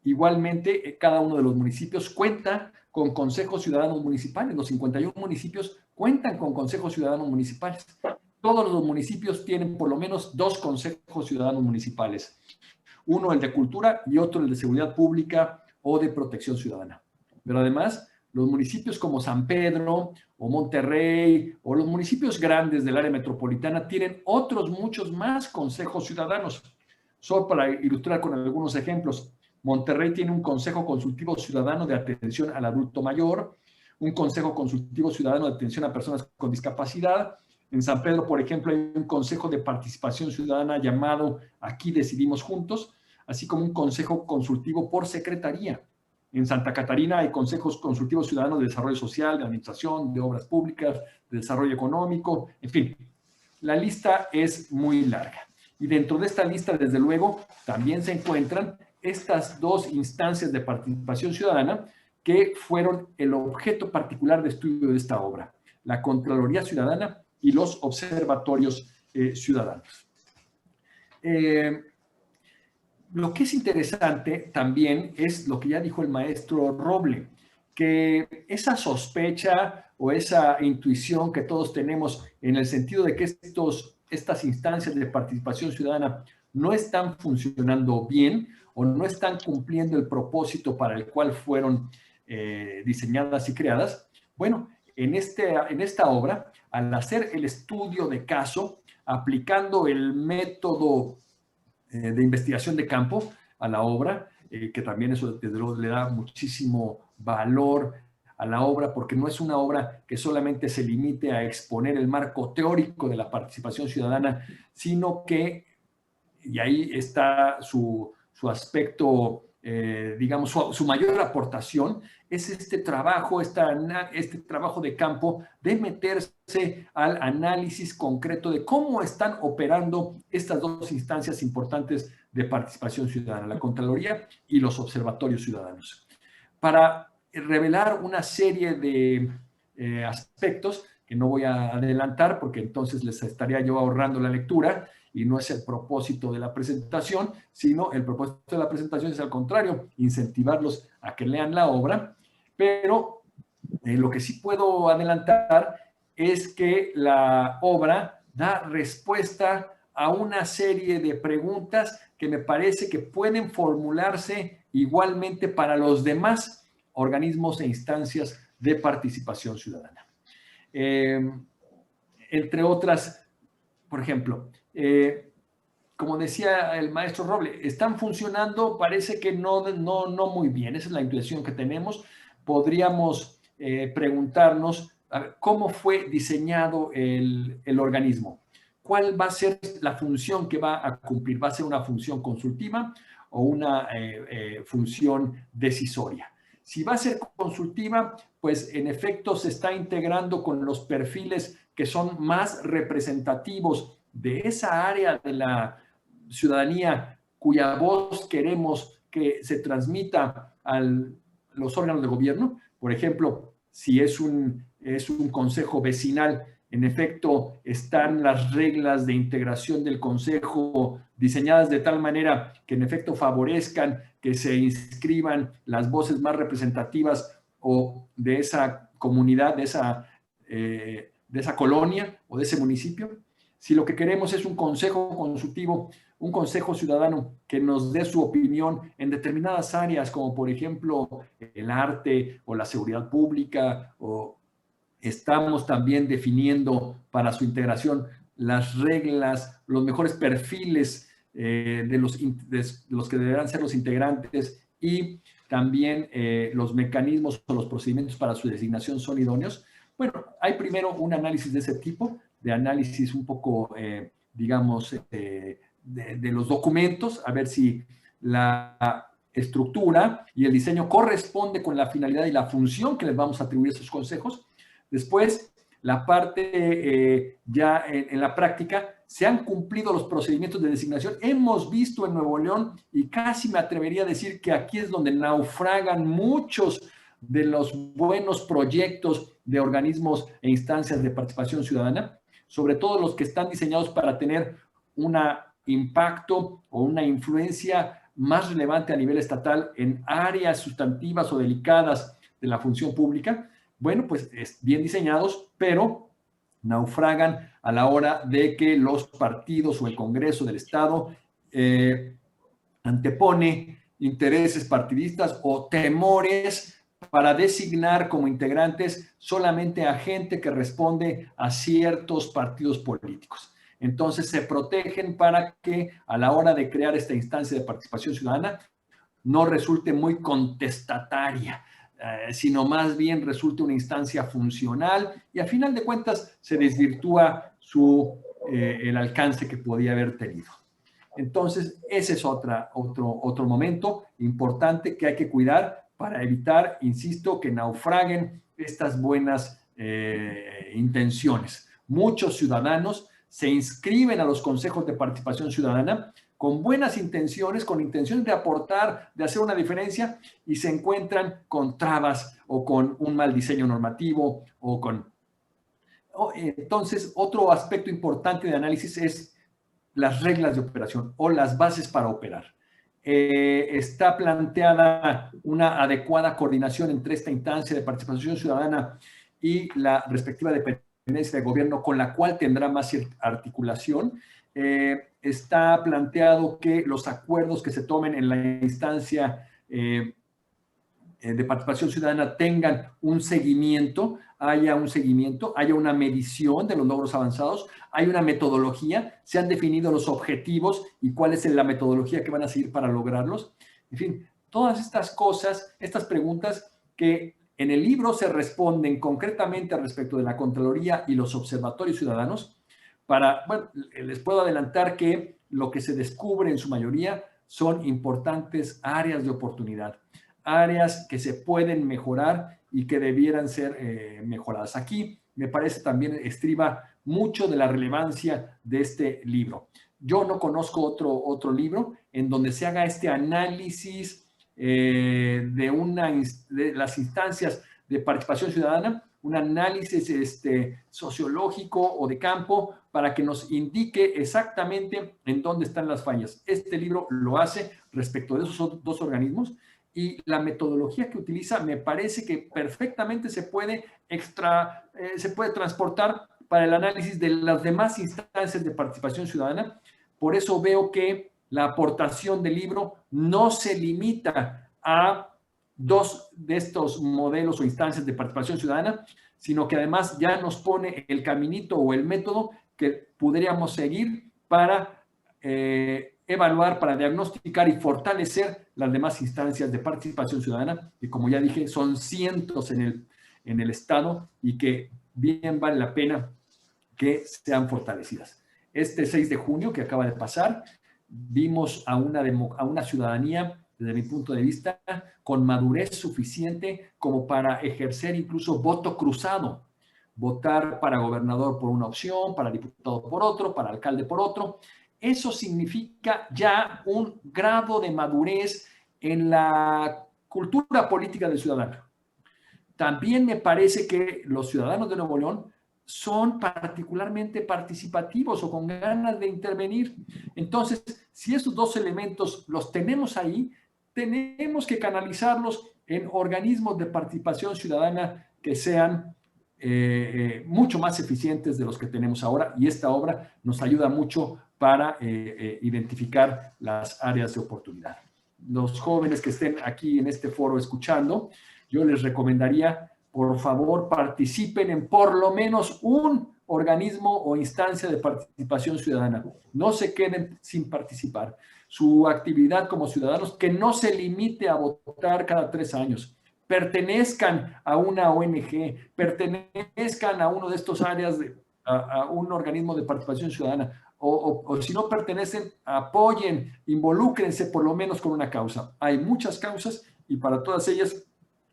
Igualmente, cada uno de los municipios cuenta con consejos ciudadanos municipales. Los 51 municipios cuentan con consejos ciudadanos municipales. Todos los municipios tienen por lo menos 2 consejos ciudadanos municipales. Uno el de cultura y otro el de seguridad pública o de protección ciudadana. Pero además, los municipios como San Pedro o Monterrey o los municipios grandes del área metropolitana tienen otros muchos más consejos ciudadanos. Solo para ilustrar con algunos ejemplos, Monterrey tiene un consejo consultivo ciudadano de atención al adulto mayor, un consejo consultivo ciudadano de atención a personas con discapacidad. En San Pedro, por ejemplo, hay un consejo de participación ciudadana llamado Aquí Decidimos Juntos, así como un consejo consultivo por secretaría. En Santa Catarina hay consejos consultivos ciudadanos de desarrollo social, de administración, de obras públicas, de desarrollo económico, en fin. La lista es muy larga. Y dentro de esta lista, desde luego, también se encuentran estas 2 instancias de participación ciudadana que fueron el objeto particular de estudio de esta obra, la Contraloría Ciudadana y los observatorios ciudadanos. Lo que es interesante también es lo que ya dijo el maestro Roble, que esa sospecha o esa intuición que todos tenemos en el sentido de que estas instancias de participación ciudadana no están funcionando bien o no están cumpliendo el propósito para el cual fueron diseñadas y creadas. Bueno, en esta obra, al hacer el estudio de caso, aplicando el método de investigación de campo a la obra, que también eso desde luego le da muchísimo valor a la obra, porque no es una obra que solamente se limite a exponer el marco teórico de la participación ciudadana, sino que, y ahí está su aspecto digamos, su mayor aportación es este trabajo de campo, de meterse al análisis concreto de cómo están operando estas dos instancias importantes de participación ciudadana, la Contraloría y los observatorios ciudadanos, para revelar una serie de aspectos que no voy a adelantar porque entonces les estaría yo ahorrando la lectura y no es el propósito de la presentación, sino el propósito de la presentación es al contrario, incentivarlos a que lean la obra, pero lo que sí puedo adelantar es que la obra da respuesta a una serie de preguntas que me parece que pueden formularse igualmente para los demás organismos e instancias de participación ciudadana. Entre otras, por ejemplo, como decía el maestro Roble, están funcionando, parece que no muy bien, esa es la intuición que tenemos. Podríamos preguntarnos a ver, cómo fue diseñado el organismo, cuál va a ser la función que va a cumplir, va a ser una función consultiva o una función decisoria. Si va a ser consultiva, pues en efecto se está integrando con los perfiles que son más representativos de esa área de la ciudadanía cuya voz queremos que se transmita a los órganos de gobierno. Por ejemplo, si es un consejo vecinal, en efecto, están las reglas de integración del consejo diseñadas de tal manera que en efecto favorezcan que se inscriban las voces más representativas o de esa comunidad, de esa colonia o de ese municipio. Si lo que queremos es un consejo consultivo, un consejo ciudadano que nos dé su opinión en determinadas áreas, como por ejemplo el arte o la seguridad pública, o estamos también definiendo para su integración las reglas, los mejores perfiles de los que deberán ser los integrantes y también los mecanismos o los procedimientos para su designación son idóneos. Bueno, hay primero un análisis de ese tipo, de análisis un poco, digamos, de los documentos, a ver si la estructura y el diseño corresponde con la finalidad y la función que les vamos a atribuir a esos consejos. Después, la parte ya en la práctica, se han cumplido los procedimientos de designación. Hemos visto en Nuevo León, y casi me atrevería a decir que aquí es donde naufragan muchos de los buenos proyectos de organismos e instancias de participación ciudadana, sobre todo los que están diseñados para tener un impacto o una influencia más relevante a nivel estatal en áreas sustantivas o delicadas de la función pública. Bueno, pues bien diseñados, pero naufragan a la hora de que los partidos o el Congreso del Estado antepone intereses partidistas o temores para designar como integrantes solamente a gente que responde a ciertos partidos políticos. Entonces se protegen para que a la hora de crear esta instancia de participación ciudadana no resulte muy contestataria, sino más bien resulte una instancia funcional y a final de cuentas se desvirtúa el alcance que podía haber tenido. Entonces, ese es otro momento importante que hay que cuidar para evitar, insisto, que naufraguen estas buenas intenciones. Muchos ciudadanos se inscriben a los consejos de participación ciudadana con buenas intenciones, con intenciones de aportar, de hacer una diferencia, y se encuentran con trabas o con un mal diseño normativo o con... Entonces, otro aspecto importante de análisis es las reglas de operación o las bases para operar. Está planteada una adecuada coordinación entre esta instancia de participación ciudadana y la respectiva dependencia de gobierno con la cual tendrá más articulación. Está planteado que los acuerdos que se tomen en la instancia de participación ciudadana tengan un seguimiento, haya una medición de los logros avanzados, hay una metodología, se han definido los objetivos y cuál es la metodología que van a seguir para lograrlos. En fin, todas estas cosas, estas preguntas que en el libro se responden concretamente respecto de la Contraloría y los observatorios ciudadanos. Bueno, les puedo adelantar que lo que se descubre en su mayoría son importantes áreas de oportunidad, áreas que se pueden mejorar y que debieran ser mejoradas. Aquí me parece también estriba mucho de la relevancia de este libro. Yo no conozco otro libro en donde se haga este análisis de las instancias de participación ciudadana, un análisis sociológico o de campo para que nos indique exactamente en dónde están las fallas. Este libro lo hace respecto de esos dos organismos y la metodología que utiliza me parece que perfectamente se puede transportar para el análisis de las demás instancias de participación ciudadana. Por eso veo que la aportación del libro no se limita a dos de estos modelos o instancias de participación ciudadana, sino que además ya nos pone el caminito o el método que podríamos seguir para evaluar, para diagnosticar y fortalecer las demás instancias de participación ciudadana, que como ya dije, son cientos en el Estado y que bien vale la pena que sean fortalecidas. Este 6 de junio que acaba de pasar, vimos a una ciudadanía, desde mi punto de vista, con madurez suficiente como para ejercer incluso voto cruzado, votar para gobernador por una opción, para diputado por otro, para alcalde por otro. Eso significa ya un grado de madurez en la cultura política del ciudadano. También me parece que los ciudadanos de Nuevo León son particularmente participativos o con ganas de intervenir. Entonces, si esos dos elementos los tenemos ahí, tenemos que canalizarlos en organismos de participación ciudadana que sean mucho más eficientes de los que tenemos ahora, y esta obra nos ayuda mucho para identificar las áreas de oportunidad. Los jóvenes que estén aquí en este foro escuchando, yo les recomendaría, por favor, participen en por lo menos un organismo o instancia de participación ciudadana. No se queden sin participar. Su actividad como ciudadanos, que no se limite a votar cada 3 años. Pertenezcan a una ONG, pertenezcan a uno de estos áreas, a un organismo de participación ciudadana, o si no pertenecen, apoyen, involúcrense por lo menos con una causa. Hay muchas causas y para todas ellas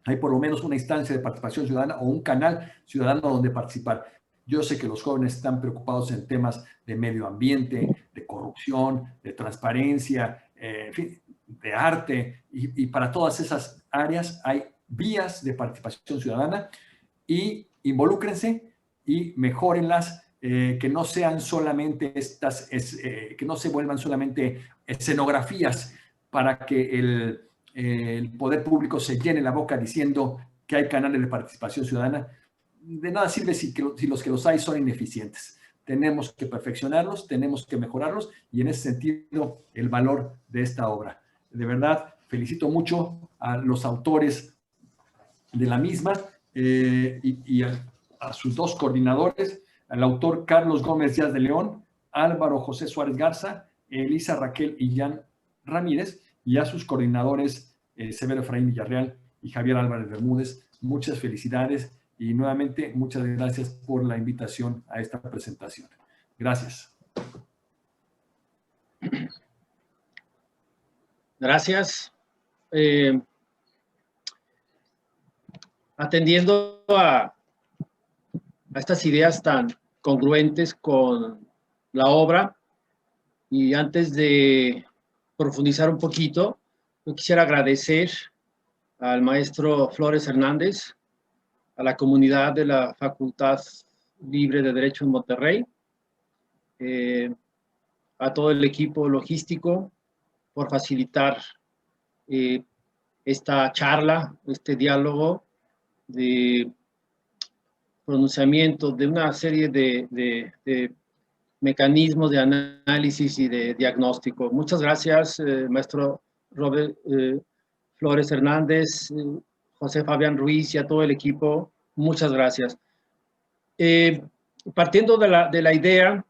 hay por lo menos una instancia de participación ciudadana o un canal ciudadano donde participar. Yo sé que los jóvenes están preocupados en temas de medio ambiente, de corrupción, de transparencia, en fin, de arte, y para todas esas áreas hay vías de participación ciudadana, y involúcrense y mejórenlas, que no sean solamente que no se vuelvan solamente escenografías para que el poder público se llene la boca diciendo que hay canales de participación ciudadana. De nada sirve si los que los hay son ineficientes. Tenemos que perfeccionarlos, tenemos que mejorarlos, y en ese sentido el valor de esta obra. De verdad, felicito mucho a los autores de la misma y a sus dos coordinadores, al autor Carlos Gómez Díaz de León, Álvaro José Suárez Garza, Elisa Raquel Illán Ramírez, y a sus coordinadores Severo Efraín Villarreal y Javier Álvarez Bermúdez. Muchas felicidades y nuevamente muchas gracias por la invitación a esta presentación. Gracias. Gracias. Atendiendo a estas ideas tan congruentes con la obra, y antes de profundizar un poquito, yo quisiera agradecer al maestro Flores Hernández, a la comunidad de la Facultad Libre de Derecho en Monterrey, a todo el equipo logístico por facilitar esta charla, este diálogo de pronunciamiento de una serie de mecanismos de análisis y de diagnóstico. Muchas gracias, maestro Robert Flores Hernández, José Fabián Ruiz y a todo el equipo. Muchas gracias. Partiendo de la idea,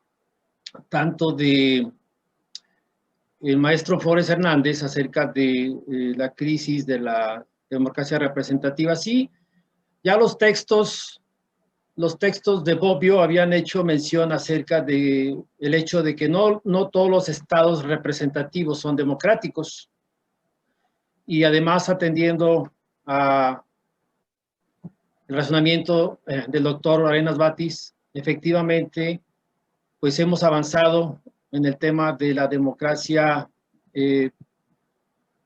tanto de el maestro Flores Hernández acerca de la crisis de la democracia representativa, sí, ya los textos los textos de Bobbio habían hecho mención acerca de el hecho de que no todos los estados representativos son democráticos, y además atendiendo a el razonamiento del doctor Arenas Batis, efectivamente, pues hemos avanzado en el tema de la democracia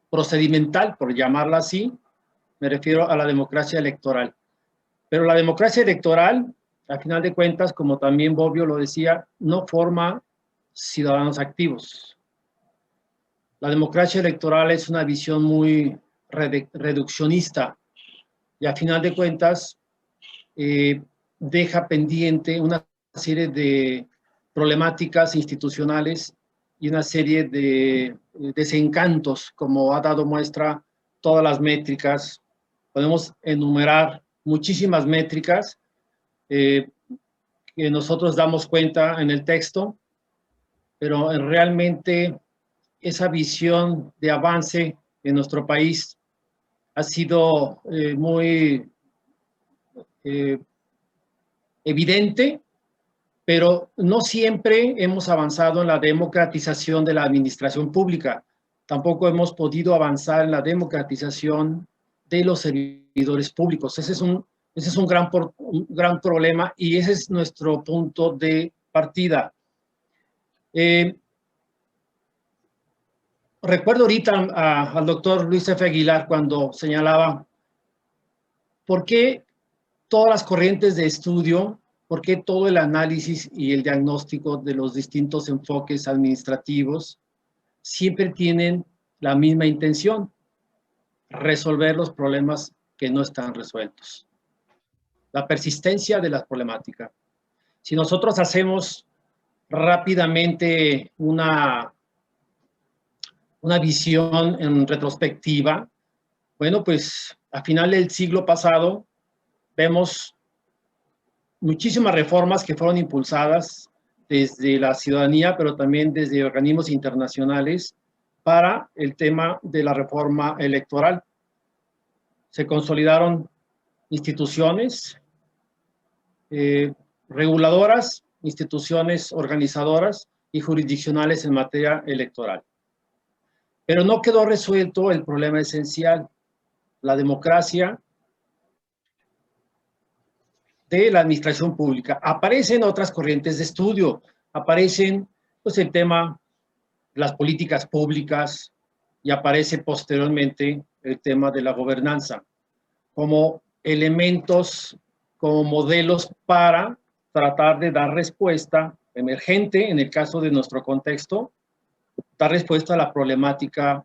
procedimental, por llamarla así. Me refiero a la democracia electoral. Pero la democracia electoral, al final de cuentas, como también Bobbio lo decía, no forma ciudadanos activos. La democracia electoral es una visión muy reduccionista y al final de cuentas deja pendiente una serie de problemáticas institucionales y una serie de desencantos, como ha dado muestra todas las métricas. Podemos enumerar muchísimas métricas que nosotros damos cuenta en el texto, pero realmente esa visión de avance en nuestro país ha sido muy evidente, pero no siempre hemos avanzado en la democratización de la administración pública. Tampoco hemos podido avanzar en la democratización de los servidores públicos. Ese es un gran problema y ese es nuestro punto de partida. Recuerdo ahorita al doctor Luis F. Aguilar cuando señalaba por qué todas las corrientes de estudio, por qué todo el análisis y el diagnóstico de los distintos enfoques administrativos siempre tienen la misma intención: resolver los problemas que no están resueltos. La persistencia de la problemática. Si nosotros hacemos rápidamente una visión en retrospectiva, bueno, pues a final del siglo pasado vemos muchísimas reformas que fueron impulsadas desde la ciudadanía, pero también desde organismos internacionales para el tema de la reforma electoral. Se consolidaron instituciones reguladoras, instituciones organizadoras y jurisdiccionales en materia electoral. Pero no quedó resuelto el problema esencial: la democracia de la administración pública. Aparecen otras corrientes de estudio, aparecen pues el tema de las políticas públicas y aparece posteriormente el tema de la gobernanza como elementos, como modelos para tratar de dar respuesta emergente, en el caso de nuestro contexto, dar respuesta a la problemática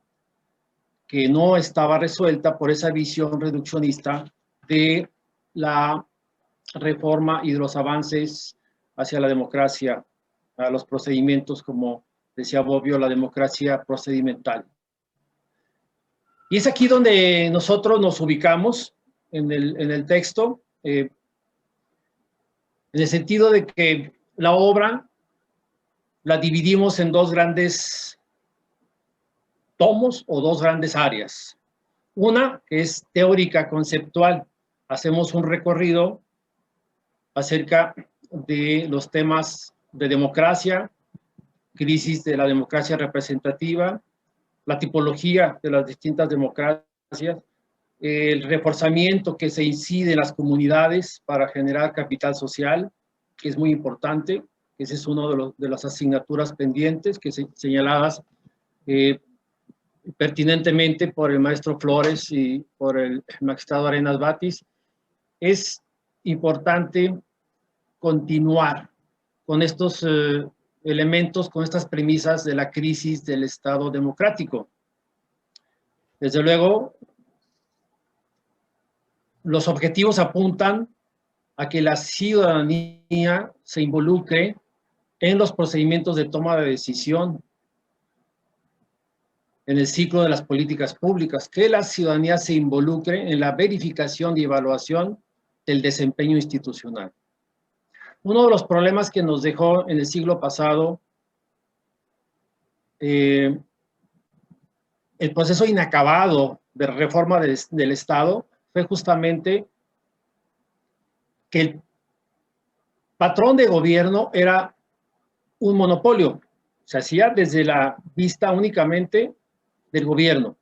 que no estaba resuelta por esa visión reduccionista de la reforma y de los avances hacia la democracia, a los procedimientos, como decía Bobbio, la democracia procedimental. Y es aquí donde nosotros nos ubicamos en el texto, en el sentido de que la obra la dividimos en dos grandes tomos o dos grandes áreas. Una que es teórica, conceptual. Hacemos un recorrido acerca de los temas de democracia, crisis de la democracia representativa, la tipología de las distintas democracias, el reforzamiento que se incide en las comunidades para generar capital social, que es muy importante. Ese es uno de las asignaturas pendientes que señaladas pertinentemente por el maestro Flores y por el magistrado Arenas Batis. Es importante continuar con estos elementos, con estas premisas de la crisis del Estado democrático. Desde luego, los objetivos apuntan a que la ciudadanía se involucre en los procedimientos de toma de decisión, en el ciclo de las políticas públicas, que la ciudadanía se involucre en la verificación y evaluación del desempeño institucional. Uno de los problemas que nos dejó en el siglo pasado el proceso inacabado de reforma del Estado fue justamente que patrón de gobierno era un monopolio. Se hacía desde la vista únicamente del gobierno,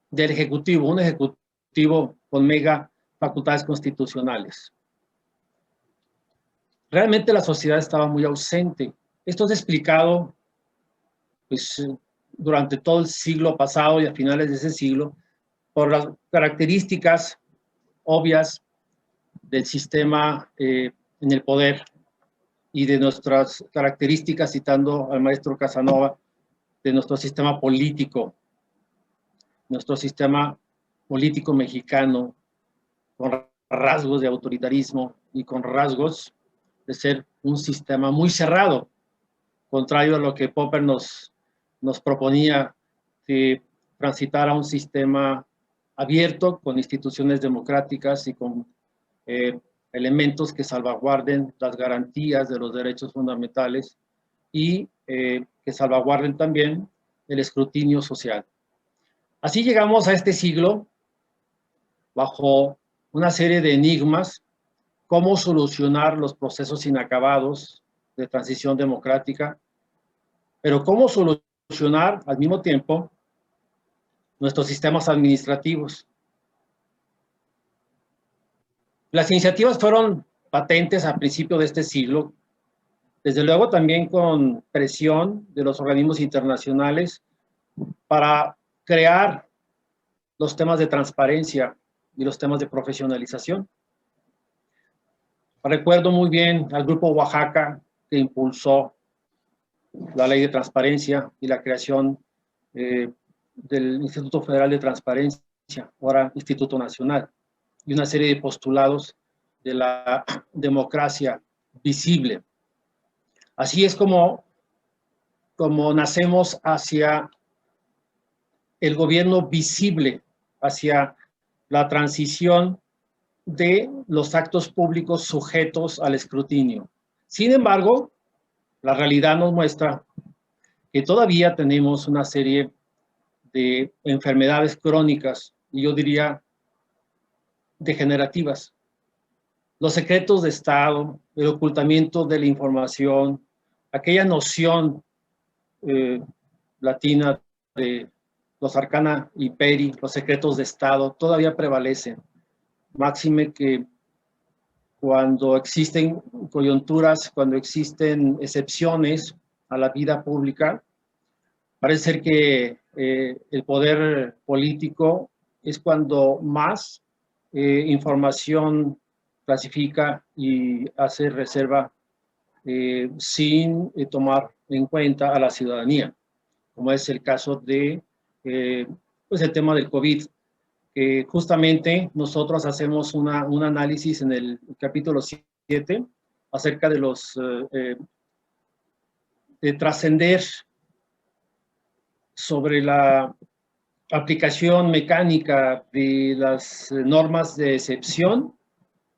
del ejecutivo, un ejecutivo con mega facultades constitucionales. Realmente la sociedad estaba muy ausente. Esto es explicado pues, durante todo el siglo pasado y a finales de ese siglo por las características obvias del sistema en el poder y de nuestras características, citando al maestro Casanova, de nuestro sistema político mexicano, con rasgos de autoritarismo y con rasgos de ser un sistema muy cerrado, contrario a lo que Popper nos proponía, que transitara un sistema abierto, con instituciones democráticas y con elementos que salvaguarden las garantías de los derechos fundamentales y que salvaguarden también el escrutinio social. Así llegamos a este siglo bajo una serie de enigmas: cómo solucionar los procesos inacabados de transición democrática, pero cómo solucionar al mismo tiempo nuestros sistemas administrativos. Las iniciativas fueron patentes a principios de este siglo, desde luego también con presión de los organismos internacionales para crear los temas de transparencia y los temas de profesionalización. Recuerdo muy bien al Grupo Oaxaca, que impulsó la Ley de Transparencia y la creación del Instituto Federal de Transparencia, ahora Instituto Nacional, y una serie de postulados de la democracia visible. Así es como nacemos hacia el gobierno visible, hacia la transición de los actos públicos sujetos al escrutinio. Sin embargo, la realidad nos muestra que todavía tenemos una serie de enfermedades crónicas, y yo diría degenerativas. Los secretos de Estado, el ocultamiento de la información, aquella noción latina de los arcana imperi, los secretos de Estado, todavía prevalecen. Máxime que cuando existen coyunturas, cuando existen excepciones a la vida pública, parece ser que el poder político es cuando más información clasifica y hace reserva sin tomar en cuenta a la ciudadanía, como es el caso de pues el tema del COVID. Justamente nosotros hacemos un análisis en el capítulo 7 acerca de los de trascender sobre la aplicación mecánica de las normas de excepción,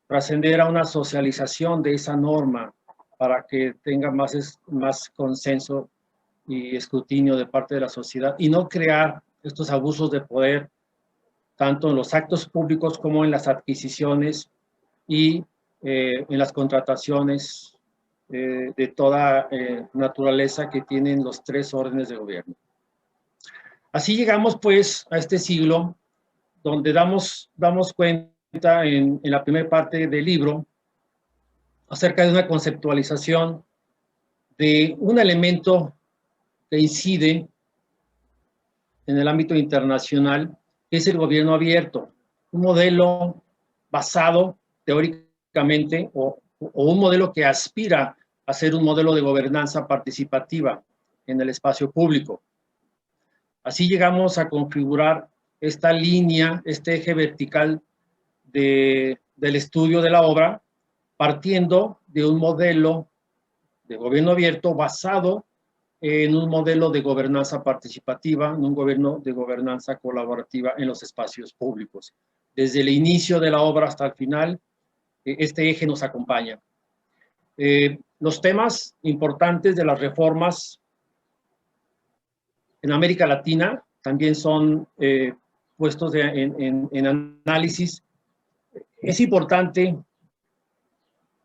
trascender a una socialización de esa norma para que tenga más consenso y escrutinio de parte de la sociedad y no crear estos abusos de poder tanto en los actos públicos como en las adquisiciones y en las contrataciones de toda naturaleza que tienen los tres órdenes de gobierno. Así llegamos pues a este siglo donde damos cuenta en la primera parte del libro acerca de una conceptualización de un elemento que incide en el ámbito internacional, que es el gobierno abierto, un modelo basado teóricamente o un modelo que aspira a ser un modelo de gobernanza participativa en el espacio público. Así llegamos a configurar esta línea, este eje vertical del estudio de la obra, partiendo de un modelo de gobierno abierto basado en un modelo de gobernanza participativa, en un gobierno de gobernanza colaborativa en los espacios públicos. Desde el inicio de la obra hasta el final, este eje nos acompaña. Los temas importantes de las reformas en América Latina también son puestos en análisis. Es importante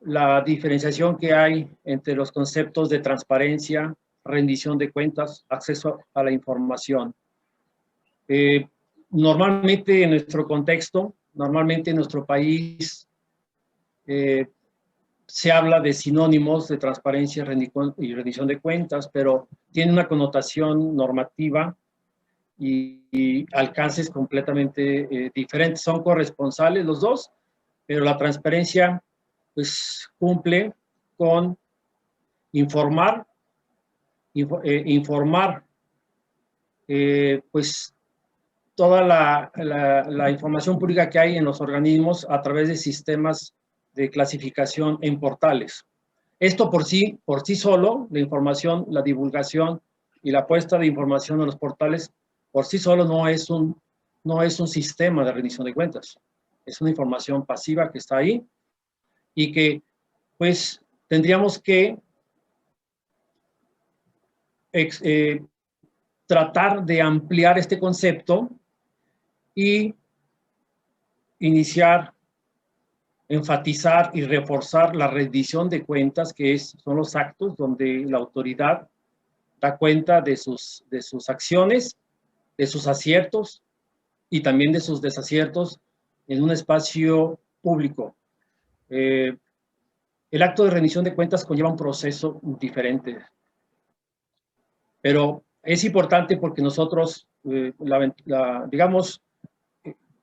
la diferenciación que hay entre los conceptos de transparencia, rendición de cuentas, acceso a la información. Normalmente en nuestro contexto, normalmente en nuestro país, se habla de sinónimos de transparencia y rendición de cuentas, pero tiene una connotación normativa y alcances completamente diferentes. Son corresponsales los dos, pero la transparencia pues cumple con informar, pues toda la información pública que hay en los organismos a través de sistemas de clasificación en portales. Esto por sí solo, la información, la divulgación y la puesta de información en los portales, por sí solo no es un sistema de rendición de cuentas. Es una información pasiva que está ahí y que, pues, tendríamos que tratar de ampliar este concepto y iniciar, enfatizar y reforzar la rendición de cuentas, que son los actos donde la autoridad da cuenta de sus acciones, de sus aciertos y también de sus desaciertos en un espacio público. El acto de rendición de cuentas conlleva un proceso diferente, pero es importante porque nosotros, digamos,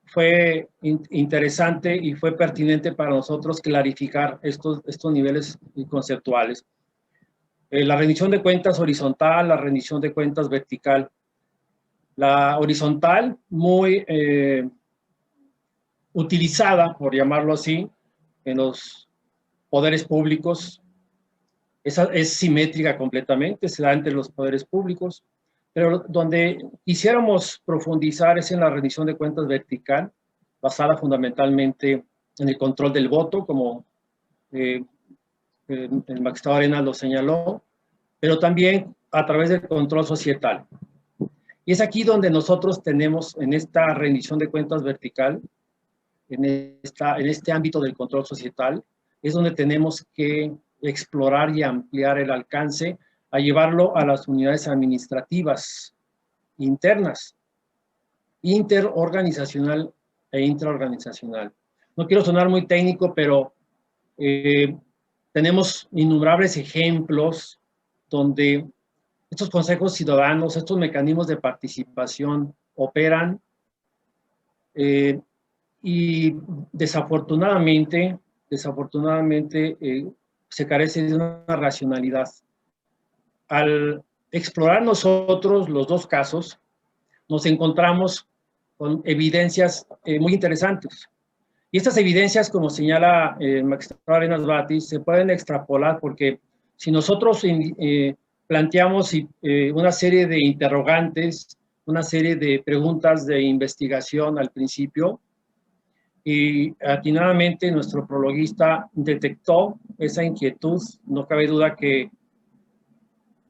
fue interesante y fue pertinente para nosotros clarificar estos niveles conceptuales. La rendición de cuentas horizontal, la rendición de cuentas vertical. La horizontal, muy utilizada, por llamarlo así, en los poderes públicos, es simétrica completamente, se da entre los poderes públicos, pero donde quisiéramos profundizar es en la rendición de cuentas vertical, basada fundamentalmente en el control del voto, como el magistrado Arenas lo señaló, pero también a través del control societal. Y es aquí donde nosotros tenemos, en esta rendición de cuentas vertical, en este ámbito del control societal, es donde tenemos que explorar y ampliar el alcance a llevarlo a las unidades administrativas internas, interorganizacional e intraorganizacional. No quiero sonar muy técnico, pero tenemos innumerables ejemplos donde estos consejos ciudadanos, estos mecanismos de participación operan y desafortunadamente se carece de una racionalidad. Al explorar nosotros los dos casos, nos encontramos con evidencias muy interesantes. Y estas evidencias, como señala el magistrado Arenas Batis, se pueden extrapolar porque si nosotros planteamos una serie de interrogantes, una serie de preguntas de investigación al principio, y atinadamente nuestro prologuista detectó esa inquietud, no cabe duda que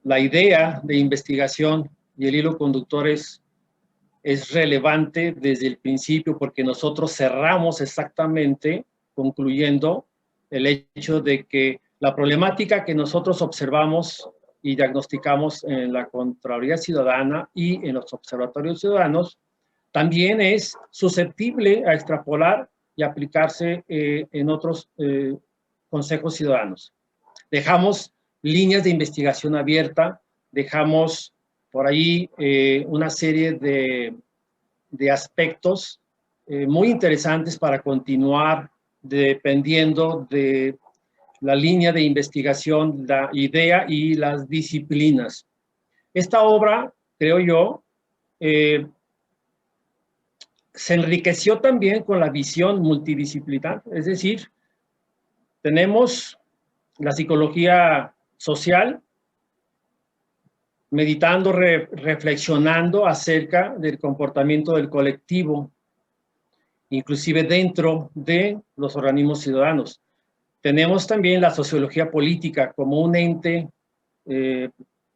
la idea de investigación y el hilo conductor es relevante desde el principio porque nosotros cerramos exactamente concluyendo el hecho de que la problemática que nosotros observamos y diagnosticamos en la Contraloría Ciudadana y en los observatorios ciudadanos también es susceptible a extrapolar y aplicarse en otros consejos ciudadanos. Dejamos líneas de investigación abierta, dejamos por ahí una serie de aspectos muy interesantes para continuar dependiendo de la línea de investigación, la idea y las disciplinas. Esta obra, creo yo, se enriqueció también con la visión multidisciplinar, es decir, tenemos la psicología social, meditando, reflexionando acerca del comportamiento del colectivo, inclusive dentro de los organismos ciudadanos. Tenemos también la sociología política como un ente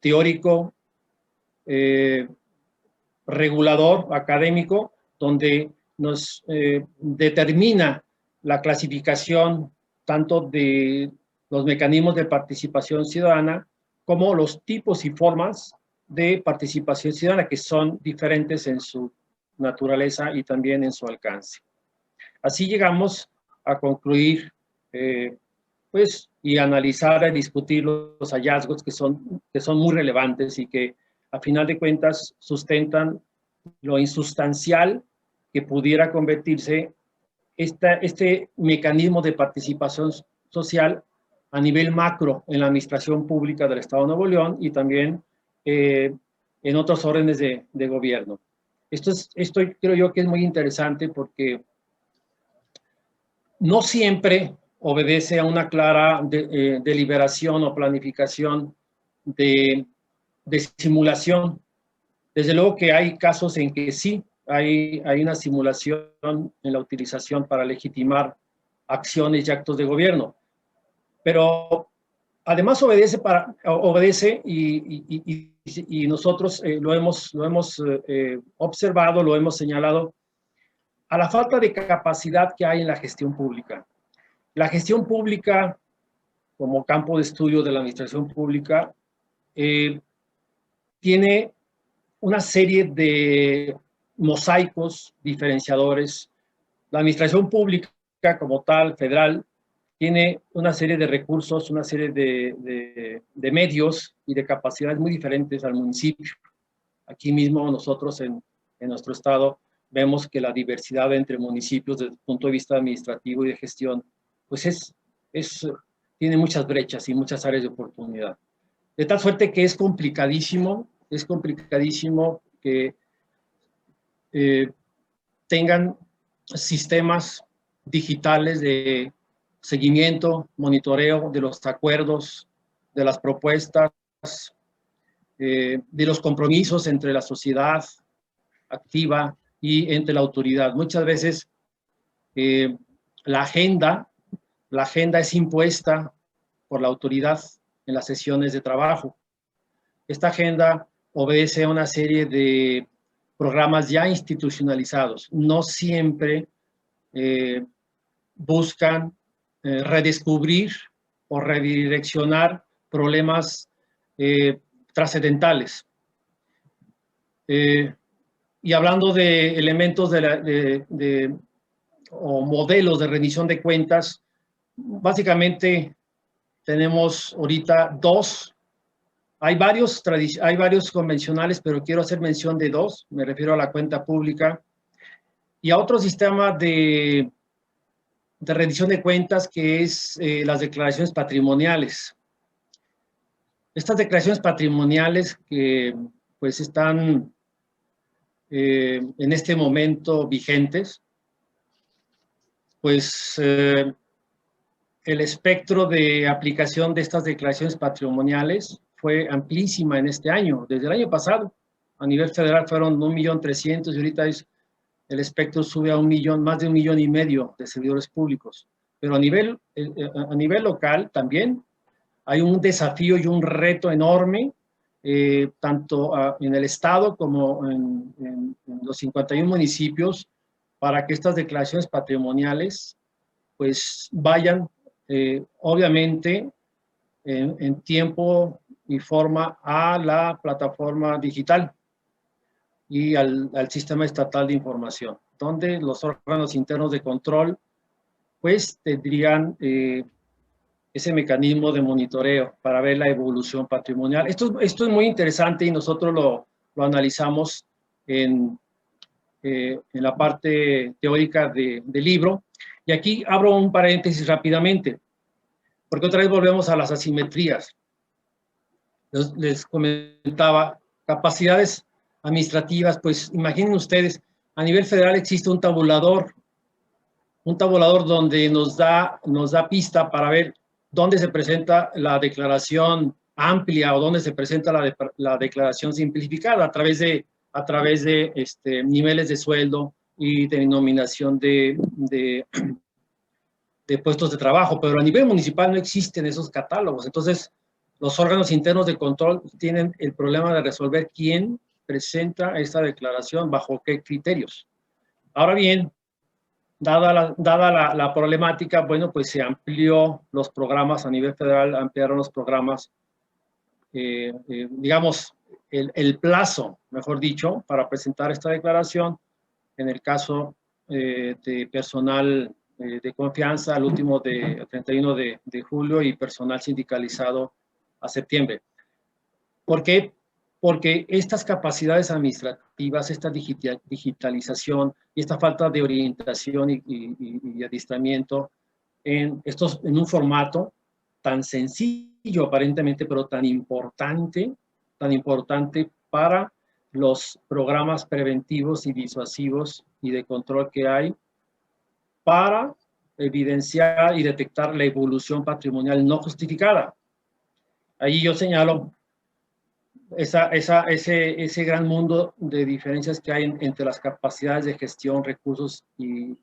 teórico, regulador, académico, donde nos determina la clasificación tanto de los mecanismos de participación ciudadana como los tipos y formas de participación ciudadana, que son diferentes en su naturaleza y también en su alcance. Así llegamos a concluir pues, y analizar y discutir los hallazgos que son muy relevantes y que a final de cuentas sustentan lo insustancial que pudiera convertirse este mecanismo de participación social a nivel macro en la administración pública del Estado de Nuevo León y también en otros órdenes de gobierno. Esto creo yo que es muy interesante porque no siempre obedece a una clara deliberación o planificación de simulación. Desde luego que hay casos en que sí, hay una simulación en la utilización para legitimar acciones y actos de gobierno. Pero además obedece y nosotros lo hemos observado, lo hemos señalado, a la falta de capacidad que hay en la gestión pública. La gestión pública, como campo de estudio de la administración pública, tiene una serie de mosaicos diferenciadores. La administración pública como tal, federal, tiene una serie de recursos, una serie de medios y de capacidades muy diferentes al municipio. Aquí mismo nosotros en nuestro estado vemos que la diversidad entre municipios desde el punto de vista administrativo y de gestión, pues tiene muchas brechas y muchas áreas de oportunidad. De tal suerte que es complicadísimo que tengan sistemas digitales de seguimiento, monitoreo de los acuerdos, de las propuestas, de los compromisos entre la sociedad activa y entre la autoridad. Muchas veces la agenda es impuesta por la autoridad en las sesiones de trabajo. Esta agenda obedece a una serie de programas ya institucionalizados. No siempre buscan redescubrir o redireccionar problemas trascendentales. Y hablando de elementos o modelos de rendición de cuentas, básicamente tenemos ahorita dos. Hay varios convencionales, pero quiero hacer mención de dos. Me refiero a la cuenta pública y a otro sistema de rendición de cuentas que es las declaraciones patrimoniales. Estas declaraciones patrimoniales que pues están en este momento vigentes, pues el espectro de aplicación de estas declaraciones patrimoniales fue amplísima en este año. Desde el año pasado, a nivel federal fueron 1.300.000 y ahorita el espectro sube a más de 1,5 millones de servidores públicos. Pero a nivel local también hay un desafío y un reto enorme, tanto en el estado como en los 51 municipios, para que estas declaraciones patrimoniales pues vayan obviamente en tiempo y forma a la plataforma digital y al sistema estatal de información, donde los órganos internos de control pues tendrían ese mecanismo de monitoreo para ver la evolución patrimonial. Esto es muy interesante y nosotros lo analizamos en la parte teórica del libro. Y aquí abro un paréntesis rápidamente, porque otra vez volvemos a las asimetrías. Les comentaba, capacidades administrativas, pues imaginen ustedes, a nivel federal existe un tabulador donde nos da pista para ver dónde se presenta la declaración amplia o dónde se presenta la declaración simplificada a través de niveles de sueldo y de denominación de puestos de trabajo, pero a nivel municipal no existen esos catálogos. Entonces, los órganos internos de control tienen el problema de resolver quién presenta esta declaración, bajo qué criterios. Ahora bien, dada la problemática, bueno, pues se amplió los programas a nivel federal, ampliaron los programas, digamos, el plazo, mejor dicho, para presentar esta declaración, en el caso de personal de confianza, al último de 31 de julio y personal sindicalizado a septiembre. ¿Por qué? Porque estas capacidades administrativas, esta digitalización y esta falta de orientación y adiestramiento en un formato tan sencillo aparentemente, pero tan importante para los programas preventivos y disuasivos y de control que hay para evidenciar y detectar la evolución patrimonial no justificada. Ahí yo señalo ese gran mundo de diferencias que hay entre las capacidades de gestión, recursos y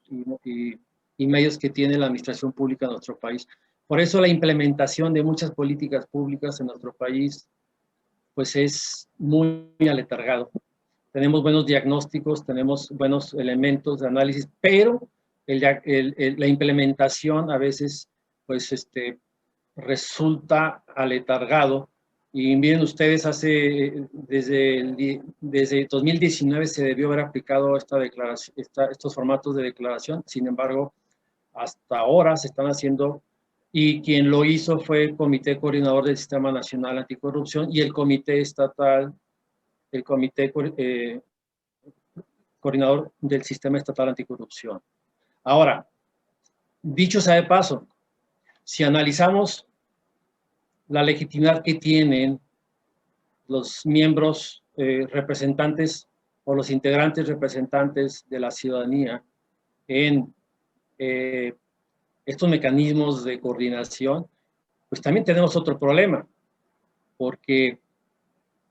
medios que tiene la administración pública en nuestro país. Por eso la implementación de muchas políticas públicas en nuestro país pues es muy aletargado. Tenemos buenos diagnósticos, tenemos buenos elementos de análisis, pero la implementación a veces pues resulta aletargado. Y miren ustedes, desde 2019 se debió haber aplicado estos formatos de declaración, sin embargo, hasta ahora se están haciendo, y quien lo hizo fue el Comité Coordinador del Sistema Nacional Anticorrupción y el Comité Estatal, el Comité Coordinador del Sistema Estatal Anticorrupción. Ahora, dicho sea de paso, si analizamos la legitimidad que tienen los miembros representantes o los integrantes representantes de la ciudadanía en estos mecanismos de coordinación, pues también tenemos otro problema, porque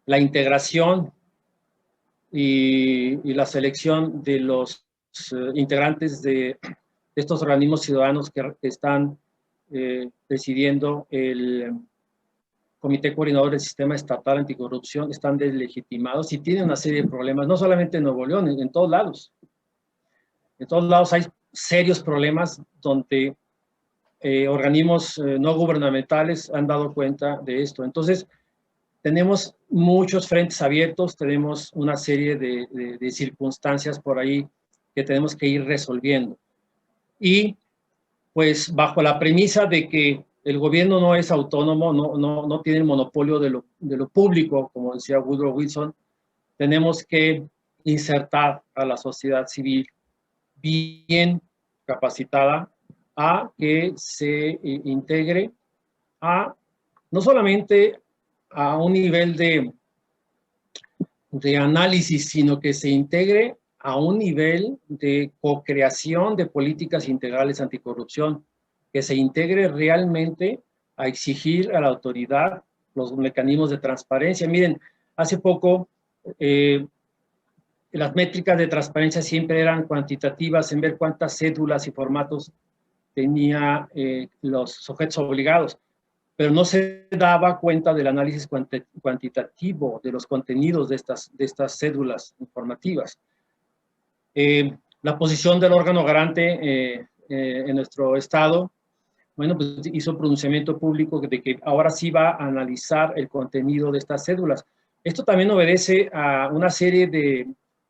la integración y la selección de los integrantes de estos organismos ciudadanos que están presidiendo el Comité Coordinador del Sistema Estatal Anticorrupción están deslegitimados y tienen una serie de problemas, no solamente en Nuevo León, en todos lados. En todos lados hay serios problemas donde organismos no gubernamentales han dado cuenta de esto. Entonces, tenemos muchos frentes abiertos, tenemos una serie de circunstancias por ahí que tenemos que ir resolviendo. Y pues bajo la premisa de que el gobierno no es autónomo, no tiene el monopolio de lo público, como decía Woodrow Wilson, tenemos que insertar a la sociedad civil bien capacitada a que se integre no solamente a un nivel de análisis, sino que se integre a un nivel de co-creación de políticas integrales anticorrupción, que se integre realmente a exigir a la autoridad los mecanismos de transparencia. Miren, hace poco las métricas de transparencia siempre eran cuantitativas en ver cuántas cédulas y formatos tenía los sujetos obligados, pero no se daba cuenta del análisis cuantitativo de los contenidos de estas cédulas informativas. La posición del órgano garante en nuestro estado, bueno, pues hizo pronunciamiento público de que ahora sí va a analizar el contenido de estas cédulas. Esto también obedece a una serie de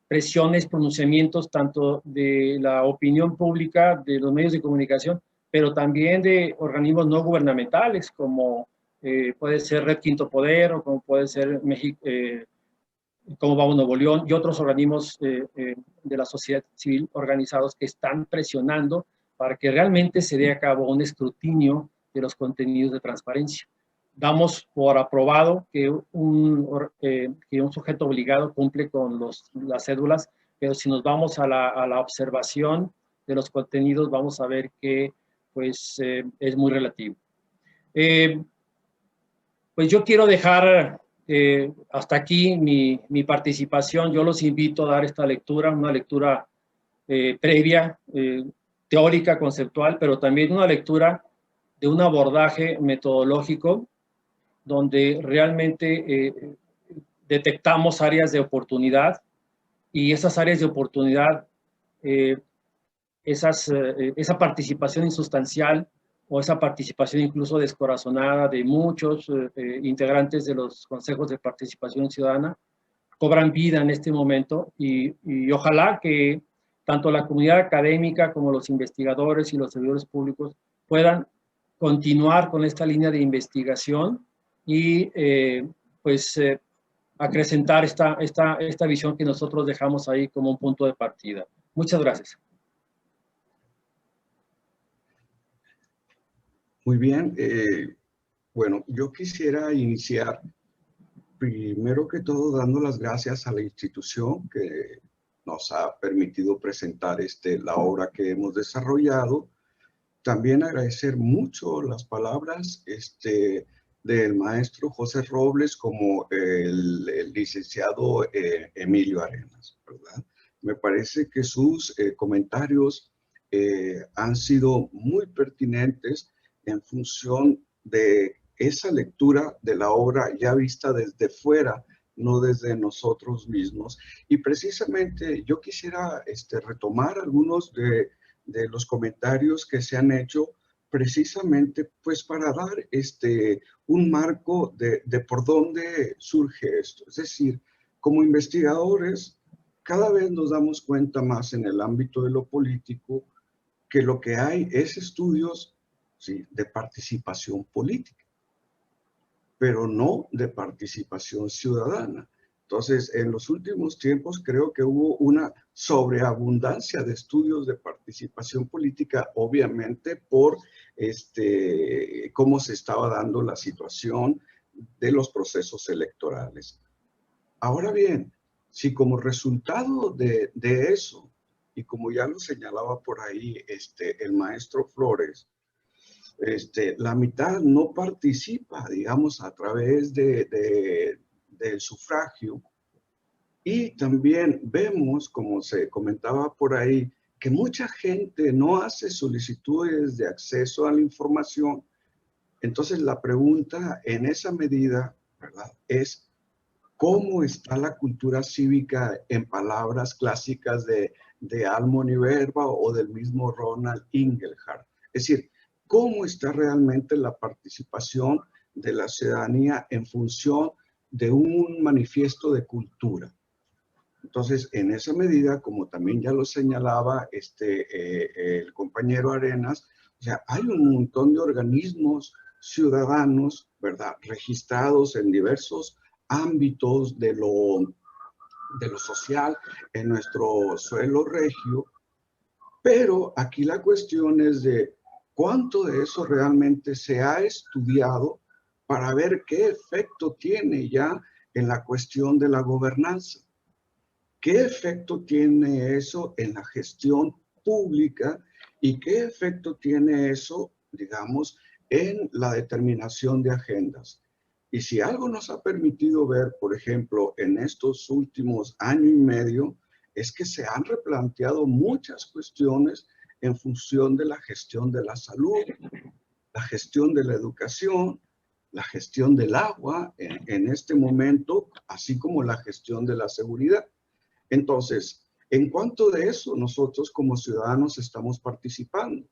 presiones, pronunciamientos, tanto de la opinión pública, de los medios de comunicación, pero también de organismos no gubernamentales, como puede ser Red Quinto Poder, o como puede ser México, como Vamos Nuevo León, y otros organismos de la sociedad civil organizados que están presionando para que realmente se dé a cabo un escrutinio de los contenidos de transparencia. Damos por aprobado que un sujeto obligado cumple con las cédulas, pero si nos vamos a la observación de los contenidos, vamos a ver que pues, es muy relativo. Pues yo quiero dejar hasta aquí mi participación. Yo los invito a dar esta lectura, una lectura previa, teórica, conceptual, pero también una lectura de un abordaje metodológico donde realmente detectamos áreas de oportunidad, y esas áreas de oportunidad esa participación insustancial o esa participación incluso descorazonada de muchos integrantes de los consejos de participación ciudadana cobran vida en este momento y ojalá que tanto la comunidad académica como los investigadores y los servidores públicos puedan continuar con esta línea de investigación y acrecentar esta visión que nosotros dejamos ahí como un punto de partida. Muchas gracias. Muy bien. Bueno, yo quisiera iniciar primero que todo dando las gracias a la institución que nos ha permitido presentar la obra que hemos desarrollado. También agradecer mucho las palabras del maestro José Robles como el licenciado Emilio Arenas, ¿verdad? Me parece que sus comentarios han sido muy pertinentes en función de esa lectura de la obra ya vista desde fuera, no desde nosotros mismos. Y precisamente yo quisiera retomar algunos de los comentarios que se han hecho precisamente pues para dar un marco de por dónde surge esto. Es decir, como investigadores, cada vez nos damos cuenta más en el ámbito de lo político que lo que hay es estudios, ¿sí?, de participación política, pero no de participación ciudadana. Entonces, en los últimos tiempos creo que hubo una sobreabundancia de estudios de participación política, obviamente por cómo se estaba dando la situación de los procesos electorales. Ahora bien, si como resultado de eso, y como ya lo señalaba por ahí el maestro Flores, la mitad no participa, digamos, a través del sufragio. Y también vemos, como se comentaba por ahí, que mucha gente no hace solicitudes de acceso a la información. Entonces la pregunta en esa medida, ¿verdad?, es ¿cómo está la cultura cívica en palabras clásicas de Almon Iberba o del mismo Ronald Inglehart? Es decir, ¿cómo está realmente la participación de la ciudadanía en función de un manifiesto de cultura? Entonces, en esa medida, como también ya lo señalaba el compañero Arenas, o sea, hay un montón de organismos ciudadanos, ¿verdad?, registrados en diversos ámbitos de lo social en nuestro suelo regio, pero aquí la cuestión es de cuánto de eso realmente se ha estudiado para ver qué efecto tiene ya en la cuestión de la gobernanza. ¿Qué efecto tiene eso en la gestión pública y qué efecto tiene eso, digamos, en la determinación de agendas? Y si algo nos ha permitido ver, por ejemplo, en estos últimos año y medio, es que se han replanteado muchas cuestiones en función de la gestión de la salud, la gestión de la educación, la gestión del agua en este momento, así como la gestión de la seguridad. Entonces, ¿en cuánto de eso nosotros como ciudadanos estamos participando?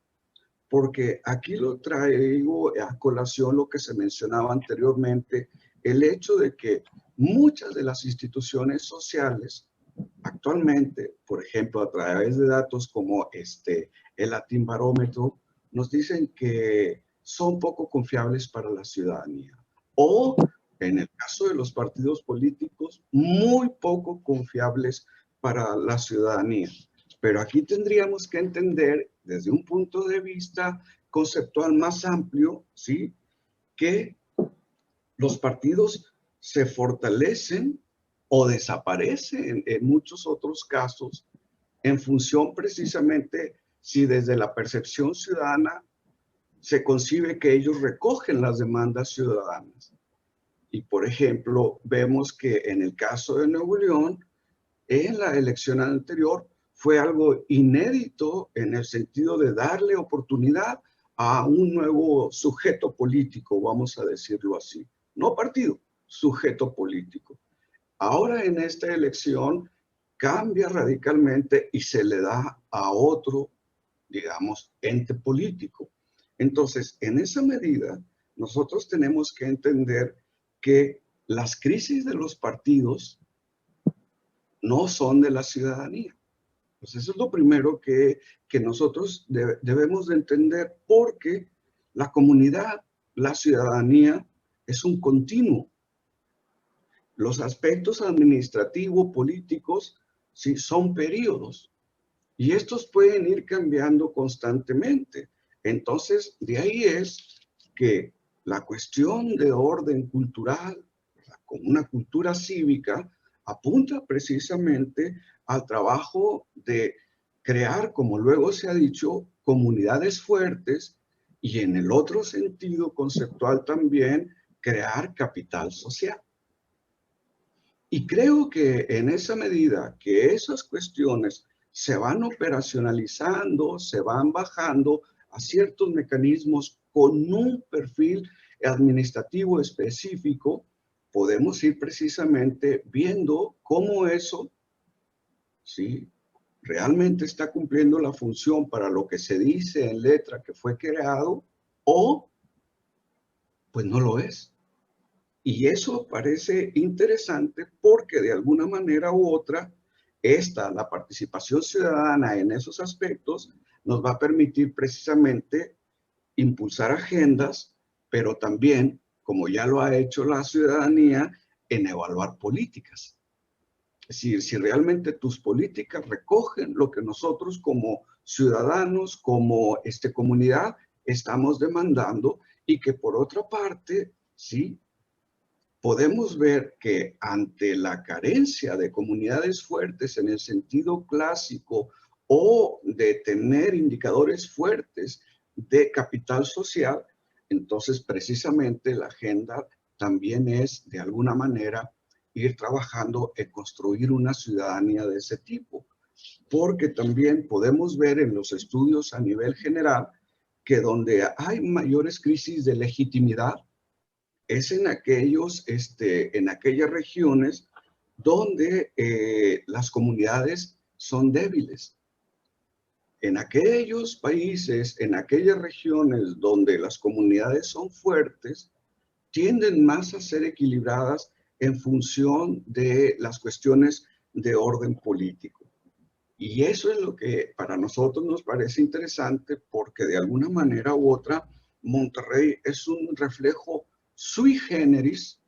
Porque aquí lo traigo a colación lo que se mencionaba anteriormente, el hecho de que muchas de las instituciones sociales actualmente, por ejemplo, a través de datos como el Latin Barómetro, nos dicen que son poco confiables para la ciudadanía. O, en el caso de los partidos políticos, muy poco confiables para la ciudadanía. Pero aquí tendríamos que entender, desde un punto de vista conceptual más amplio, ¿sí?, que los partidos se fortalecen o desaparecen en muchos otros casos en función precisamente si desde la percepción ciudadana se concibe que ellos recogen las demandas ciudadanas. Y por ejemplo, vemos que en el caso de Nuevo León, en la elección anterior, fue algo inédito en el sentido de darle oportunidad a un nuevo sujeto político, vamos a decirlo así. No partido, sujeto político. Ahora en esta elección cambia radicalmente y se le da a otro digamos, ente político. Entonces, en esa medida, nosotros tenemos que entender que las crisis de los partidos no son de la ciudadanía. Pues eso es lo primero que nosotros debemos de entender, porque la comunidad, la ciudadanía, es un continuo. Los aspectos administrativos, políticos, sí, son periodos. Y estos pueden ir cambiando constantemente. Entonces, de ahí es que la cuestión de orden cultural, como una cultura cívica, apunta precisamente al trabajo de crear, como luego se ha dicho, comunidades fuertes, y en el otro sentido conceptual también, crear capital social. Y creo que en esa medida que esas cuestiones se van operacionalizando, se van bajando a ciertos mecanismos con un perfil administrativo específico, podemos ir precisamente viendo cómo eso, ¿sí?, realmente está cumpliendo la función para lo que se dice en letra que fue creado, o pues no lo es. Y eso parece interesante porque de alguna manera u otra, la participación ciudadana en esos aspectos nos va a permitir precisamente impulsar agendas, pero también, como ya lo ha hecho la ciudadanía, en evaluar políticas. Es decir, si realmente tus políticas recogen lo que nosotros como ciudadanos, como comunidad, estamos demandando, y que por otra parte, sí, podemos ver que ante la carencia de comunidades fuertes en el sentido clásico, o de tener indicadores fuertes de capital social, entonces precisamente la agenda también es, de alguna manera, ir trabajando en construir una ciudadanía de ese tipo. Porque también podemos ver en los estudios a nivel general que donde hay mayores crisis de legitimidad es en aquellas regiones donde las comunidades son débiles. En aquellos países, en aquellas regiones donde las comunidades son fuertes, tienden más a ser equilibradas en función de las cuestiones de orden político. Y eso es lo que para nosotros nos parece interesante, porque de alguna manera u otra, Monterrey es un reflejo sui generis,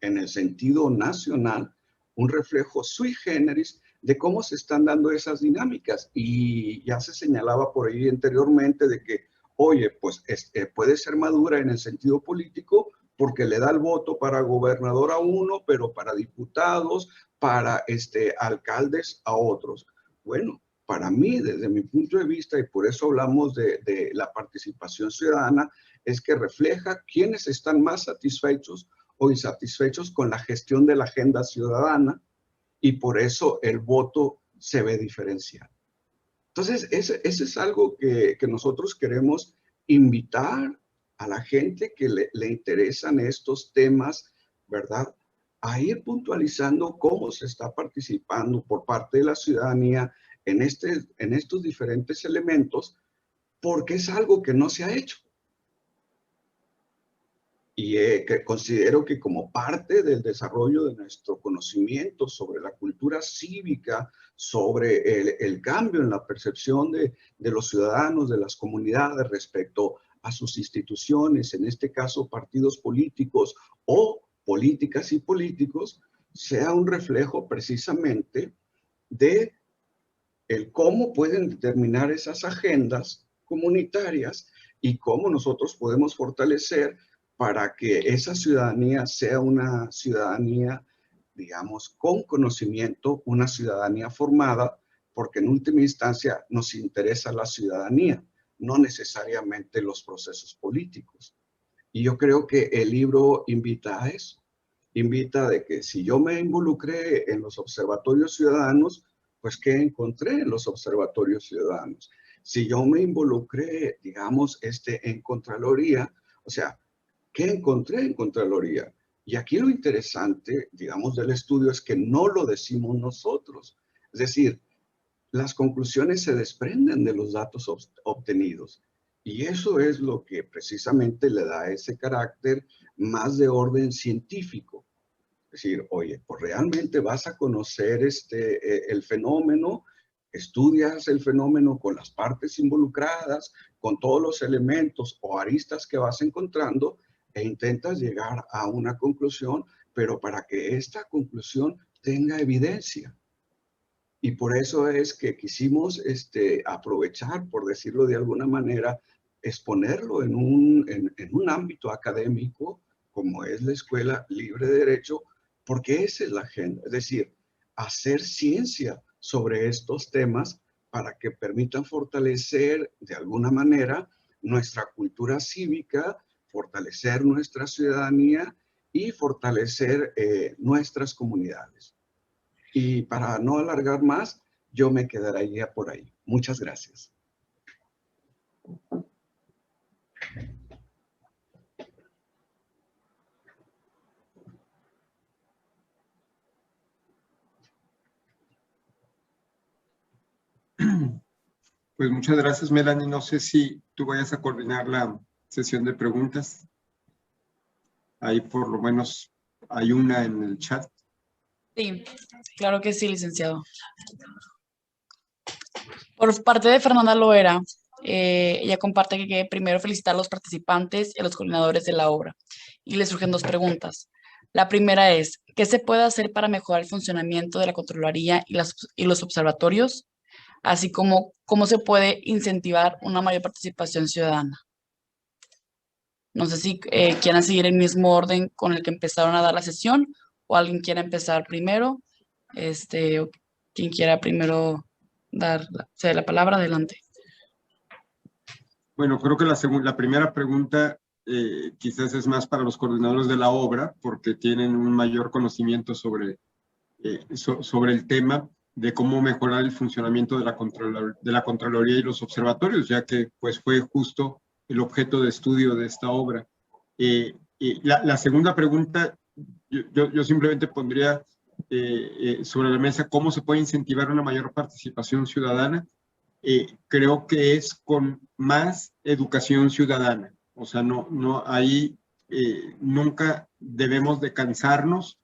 en el sentido nacional, un reflejo sui generis de cómo se están dando esas dinámicas. Y ya se señalaba por ahí anteriormente de que, oye, pues puede ser madura en el sentido político porque le da el voto para gobernador a uno, pero para diputados, para alcaldes a otros. Bueno, para mí, desde mi punto de vista, y por eso hablamos de la participación ciudadana, es que refleja quiénes están más satisfechos o insatisfechos con la gestión de la agenda ciudadana, y por eso el voto se ve diferenciado. Entonces, ese es algo que nosotros queremos invitar a la gente que le interesan estos temas, ¿verdad?, a ir puntualizando cómo se está participando por parte de la ciudadanía en estos diferentes elementos, porque es algo que no se ha hecho. Y que considero que como parte del desarrollo de nuestro conocimiento sobre la cultura cívica, sobre el cambio en la percepción de los ciudadanos, de las comunidades respecto a sus instituciones, en este caso partidos políticos o políticas y políticos, sea un reflejo precisamente de el cómo pueden determinar esas agendas comunitarias y cómo nosotros podemos fortalecer para que esa ciudadanía sea una ciudadanía, digamos, con conocimiento, una ciudadanía formada, porque en última instancia nos interesa la ciudadanía, no necesariamente los procesos políticos. Y yo creo que el libro invita a eso, invita de que si yo me involucré en los observatorios ciudadanos, pues ¿qué encontré en los observatorios ciudadanos? Si yo me involucré, digamos, en Contraloría, o sea, ¿qué encontré en Contraloría? Y aquí lo interesante, digamos, del estudio es que no lo decimos nosotros. Es decir, las conclusiones se desprenden de los datos obtenidos. Y eso es lo que precisamente le da ese carácter más de orden científico. Es decir, oye, pues realmente vas a conocer el fenómeno, estudias el fenómeno con las partes involucradas, con todos los elementos o aristas que vas encontrando e intentas llegar a una conclusión, pero para que esta conclusión tenga evidencia. Y por eso es que quisimos aprovechar, por decirlo de alguna manera, exponerlo en un ámbito académico, como es la Escuela Libre de Derecho, porque esa es la agenda. Es decir, hacer ciencia sobre estos temas para que permitan fortalecer de alguna manera nuestra cultura cívica, fortalecer nuestra ciudadanía y fortalecer nuestras comunidades. Y para no alargar más, yo me quedaría por ahí. Muchas gracias. Pues muchas gracias, Melanie. No sé si tú vayas a coordinar la sesión de preguntas. Ahí por lo menos hay una en el chat. Sí, claro que sí, licenciado. Por parte de Fernanda Loera, ella comparte que primero felicitar a los participantes y a los coordinadores de la obra. Y le surgen dos preguntas. La primera es, ¿qué se puede hacer para mejorar el funcionamiento de la Contraloría y los observatorios? Así como, ¿cómo se puede incentivar una mayor participación ciudadana? No sé si quieran seguir el mismo orden con el que empezaron a dar la sesión o alguien quiera empezar primero. O quien quiera primero dar la palabra, adelante. Bueno, creo que la primera pregunta quizás es más para los coordinadores de la obra, porque tienen un mayor conocimiento sobre el tema de cómo mejorar el funcionamiento de la Contraloría y los observatorios, ya que pues fue justo el objeto de estudio de esta obra. La segunda pregunta, yo simplemente pondría sobre la mesa cómo se puede incentivar una mayor participación ciudadana. Creo que es con más educación ciudadana. O sea, ahí nunca debemos de cansarnos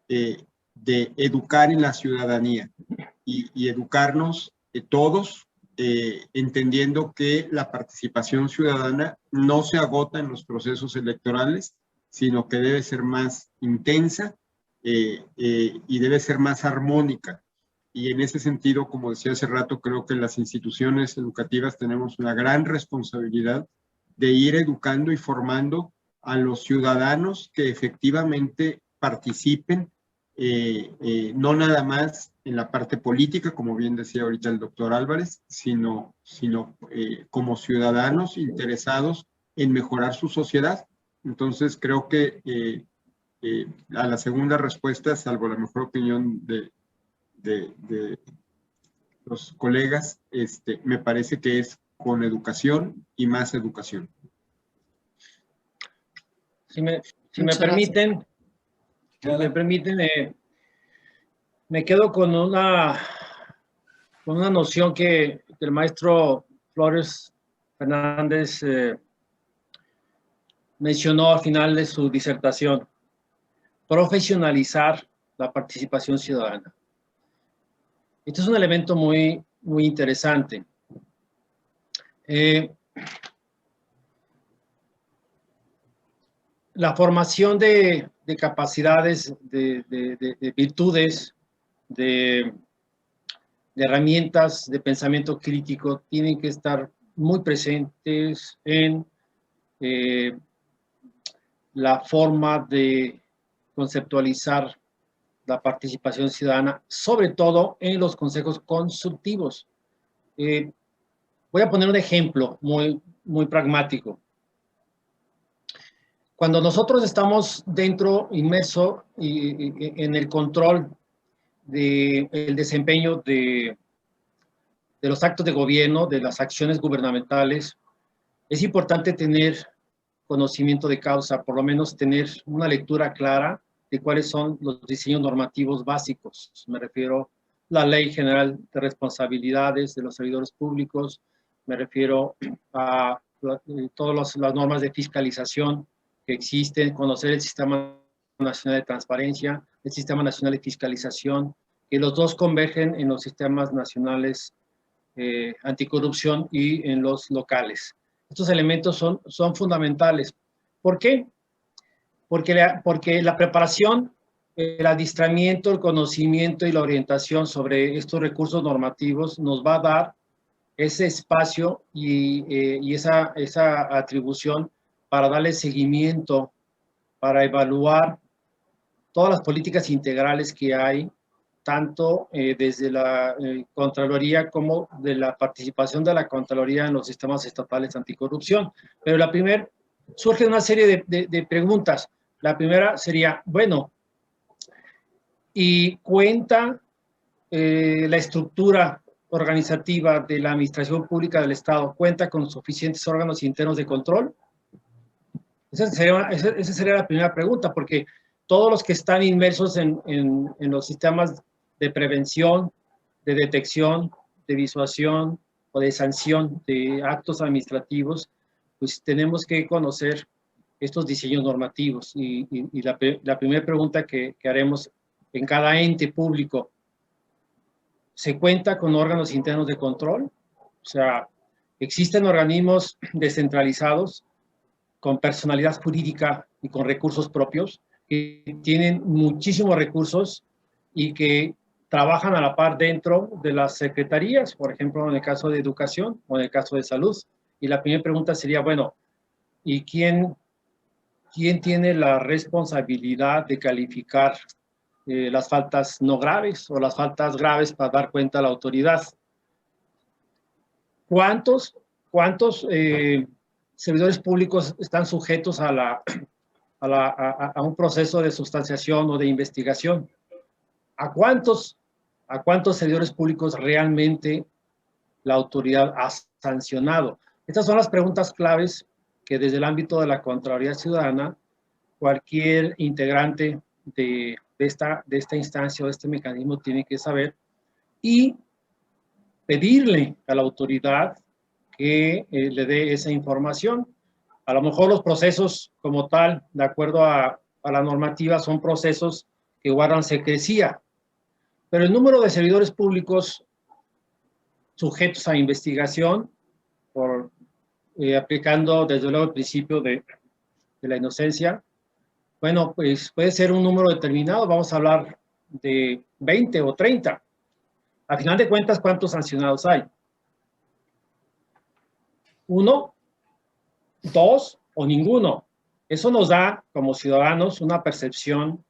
de educar en la ciudadanía y educarnos todos, entendiendo que la participación ciudadana no se agota en los procesos electorales, sino que debe ser más intensa y debe ser más armónica. Y en ese sentido, como decía hace rato, creo que las instituciones educativas tenemos una gran responsabilidad de ir educando y formando a los ciudadanos que efectivamente participen, no nada más en la parte política, como bien decía ahorita el doctor Álvarez, sino como ciudadanos interesados en mejorar su sociedad. Entonces, creo que a la segunda respuesta, salvo la mejor opinión de los colegas, me parece que es con educación y más educación. Si me permiten, me quedo con una noción que el maestro Flores Fernández mencionó al final de su disertación: profesionalizar la participación ciudadana. Este es un elemento muy, muy interesante. La formación de capacidades, de virtudes, de herramientas de pensamiento crítico tienen que estar muy presentes en la forma de conceptualizar la participación ciudadana, sobre todo en los consejos consultivos. Voy a poner un ejemplo muy, muy pragmático. Cuando nosotros estamos inmerso en el control del desempeño de los actos de gobierno, de las acciones gubernamentales, es importante tener conocimiento de causa, por lo menos tener una lectura clara de cuáles son los diseños normativos básicos. Me refiero la Ley General de Responsabilidades de los Servidores Públicos, me refiero a todas las normas de fiscalización que existen, conocer el Sistema Nacional de Transparencia, el Sistema Nacional de Fiscalización, que los dos convergen en los sistemas nacionales anticorrupción y en los locales. Estos elementos son fundamentales. ¿Por qué? Porque la preparación, el adiestramiento, el conocimiento y la orientación sobre estos recursos normativos nos va a dar ese espacio y esa atribución para darle seguimiento, para evaluar todas las políticas integrales que hay, tanto desde la Contraloría como de la participación de la Contraloría en los sistemas estatales anticorrupción. Pero surge una serie de preguntas. La primera sería, bueno, ¿y cuenta la estructura organizativa de la Administración Pública del Estado, cuenta con suficientes órganos internos de control? Esa sería la primera pregunta, porque todos los que están inmersos en los sistemas de prevención, de detección, de disuasión o de sanción de actos administrativos, pues tenemos que conocer estos diseños normativos. Y la primera pregunta que haremos en cada ente público, ¿se cuenta con órganos internos de control? O sea, ¿existen organismos descentralizados con personalidad jurídica y con recursos propios, que tienen muchísimos recursos y que trabajan a la par dentro de las secretarías, por ejemplo, en el caso de educación o en el caso de salud? Y la primera pregunta sería, bueno, ¿y quién tiene la responsabilidad de calificar las faltas no graves o las faltas graves para dar cuenta a la autoridad? ¿Cuántos servidores públicos están sujetos a un proceso de sustanciación o de investigación? ¿A cuántos servidores públicos realmente la autoridad ha sancionado? Estas son las preguntas claves que desde el ámbito de la Contraloría Ciudadana, cualquier integrante de esta instancia o de este mecanismo tiene que saber y pedirle a la autoridad que le dé esa información. A lo mejor los procesos como tal, de acuerdo a la normativa, son procesos que guardan secrecía, pero el número de servidores públicos sujetos a investigación, aplicando desde luego el principio de la inocencia, bueno, pues puede ser un número determinado, vamos a hablar de 20 o 30. A final de cuentas, ¿cuántos sancionados hay? ¿1, 2 o ninguno? Eso nos da, como ciudadanos, una percepción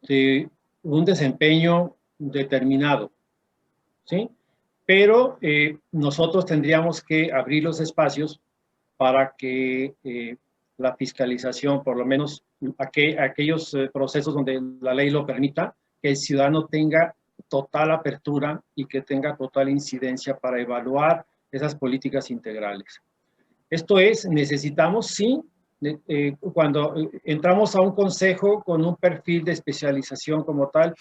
de un desempeño determinado, ¿sí? Pero nosotros tendríamos que abrir los espacios para que la fiscalización, por lo menos aquellos procesos donde la ley lo permita, que el ciudadano tenga total apertura y que tenga total incidencia para evaluar esas políticas integrales. Esto es, necesitamos, sí, cuando entramos a un consejo con un perfil de especialización como tal,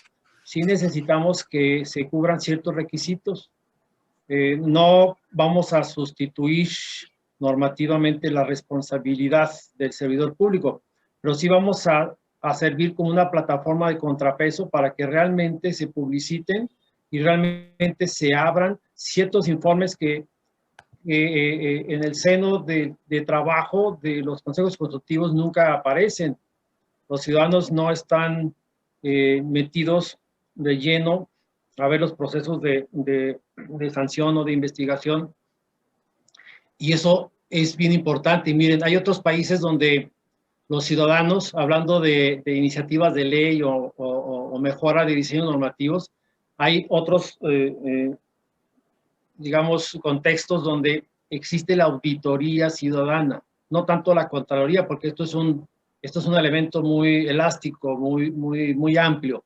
sí necesitamos que se cubran ciertos requisitos. No vamos a sustituir normativamente la responsabilidad del servidor público, pero sí vamos a servir como una plataforma de contrapeso para que realmente se publiciten y realmente se abran ciertos informes que en el seno de trabajo de los consejos consultivos nunca aparecen. Los ciudadanos no están metidos de lleno a ver los procesos de sanción o de investigación, y eso es bien importante. Y miren, hay otros países donde los ciudadanos, hablando de iniciativas de ley o mejora de diseños normativos, hay otros, digamos, contextos donde existe la auditoría ciudadana, no tanto la Contraloría, porque esto es un elemento muy elástico, muy amplio.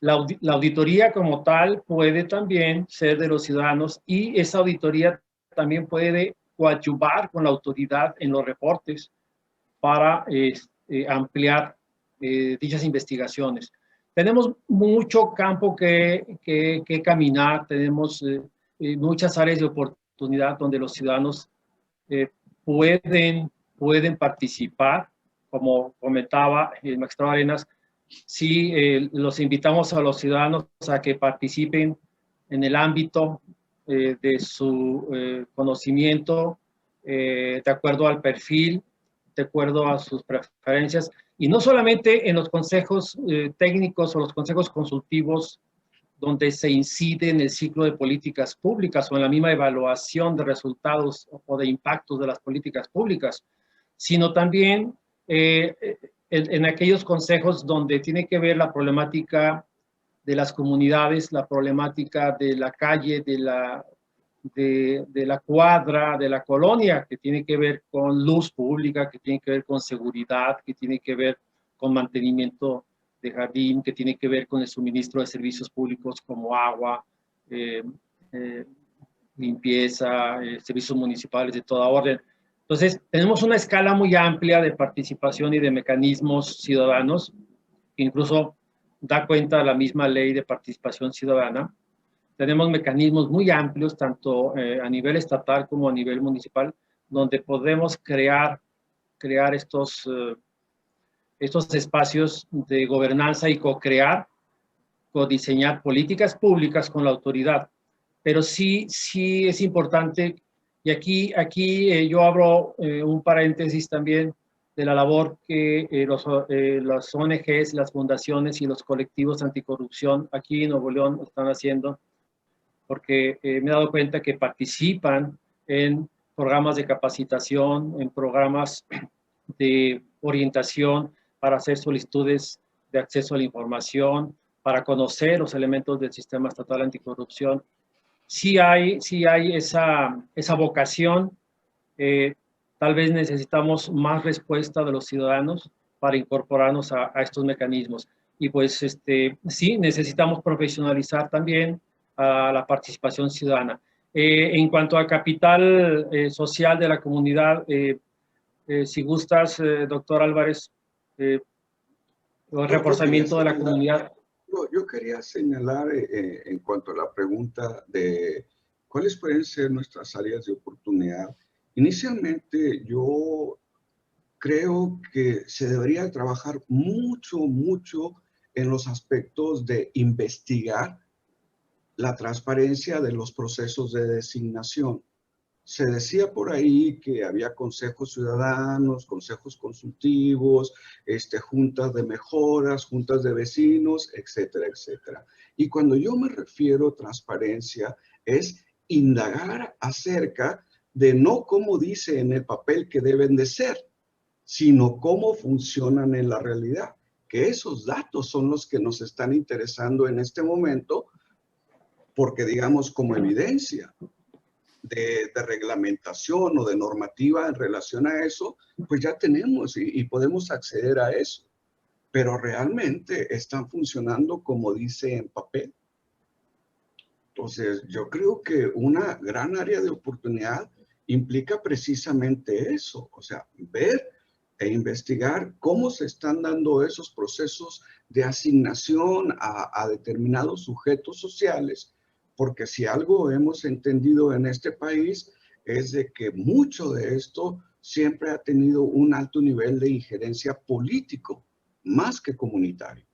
La auditoría como tal puede también ser de los ciudadanos, y esa auditoría también puede coadyuvar con la autoridad en los reportes para ampliar dichas investigaciones. tenemos mucho campo que caminar, tenemos muchas áreas de oportunidad donde los ciudadanos pueden participar. Como comentaba el magistrado Arenas, sí, los invitamos a los ciudadanos a que participen en el ámbito de su conocimiento, de acuerdo al perfil, de acuerdo a sus preferencias, y no solamente en los consejos técnicos o los consejos consultivos donde se incide en el ciclo de políticas públicas o en la misma evaluación de resultados o de impactos de las políticas públicas, sino también en aquellos consejos donde tiene que ver la problemática de las comunidades, la problemática de la calle, de la cuadra, de la colonia, que tiene que ver con luz pública, que tiene que ver con seguridad, que tiene que ver con mantenimiento de jardín, que tiene que ver con el suministro de servicios públicos como agua, limpieza, servicios municipales de toda orden. Entonces, tenemos una escala muy amplia de participación y de mecanismos ciudadanos, que incluso da cuenta la misma ley de participación ciudadana. Tenemos mecanismos muy amplios, tanto a nivel estatal como a nivel municipal, donde podemos crear estos espacios de gobernanza y co-crear, co-diseñar políticas públicas con la autoridad. Pero sí es importante, y aquí yo abro un paréntesis también de la labor que las ONGs, las fundaciones y los colectivos anticorrupción aquí en Nuevo León están haciendo, porque me he dado cuenta que participan en programas de capacitación, en programas de orientación para hacer solicitudes de acceso a la información, para conocer los elementos del sistema estatal anticorrupción. Sí hay esa vocación. Tal vez necesitamos más respuesta de los ciudadanos para incorporarnos a estos mecanismos. Y pues sí, necesitamos profesionalizar también a la participación ciudadana. En cuanto a capital social de la comunidad, si gustas, doctor Álvarez, el reforzamiento de la comunidad. Yo quería señalar en cuanto a la pregunta de cuáles pueden ser nuestras áreas de oportunidad. Inicialmente yo creo que se debería trabajar mucho en los aspectos de investigar la transparencia de los procesos de designación. Se decía por ahí que había consejos ciudadanos, consejos consultivos, juntas de mejoras, juntas de vecinos, etcétera, etcétera. Y cuando yo me refiero a transparencia, es indagar acerca de no cómo dice en el papel que deben de ser, sino cómo funcionan en la realidad. Que esos datos son los que nos están interesando en este momento, porque digamos como evidencia de reglamentación o de normativa en relación a eso, pues ya tenemos y podemos acceder a eso. Pero realmente están funcionando como dice en papel. Entonces, yo creo que una gran área de oportunidad implica precisamente eso, o sea, ver e investigar cómo se están dando esos procesos de asignación a determinados sujetos sociales, porque si algo hemos entendido en este país es de que mucho de esto siempre ha tenido un alto nivel de injerencia político, más que comunitario.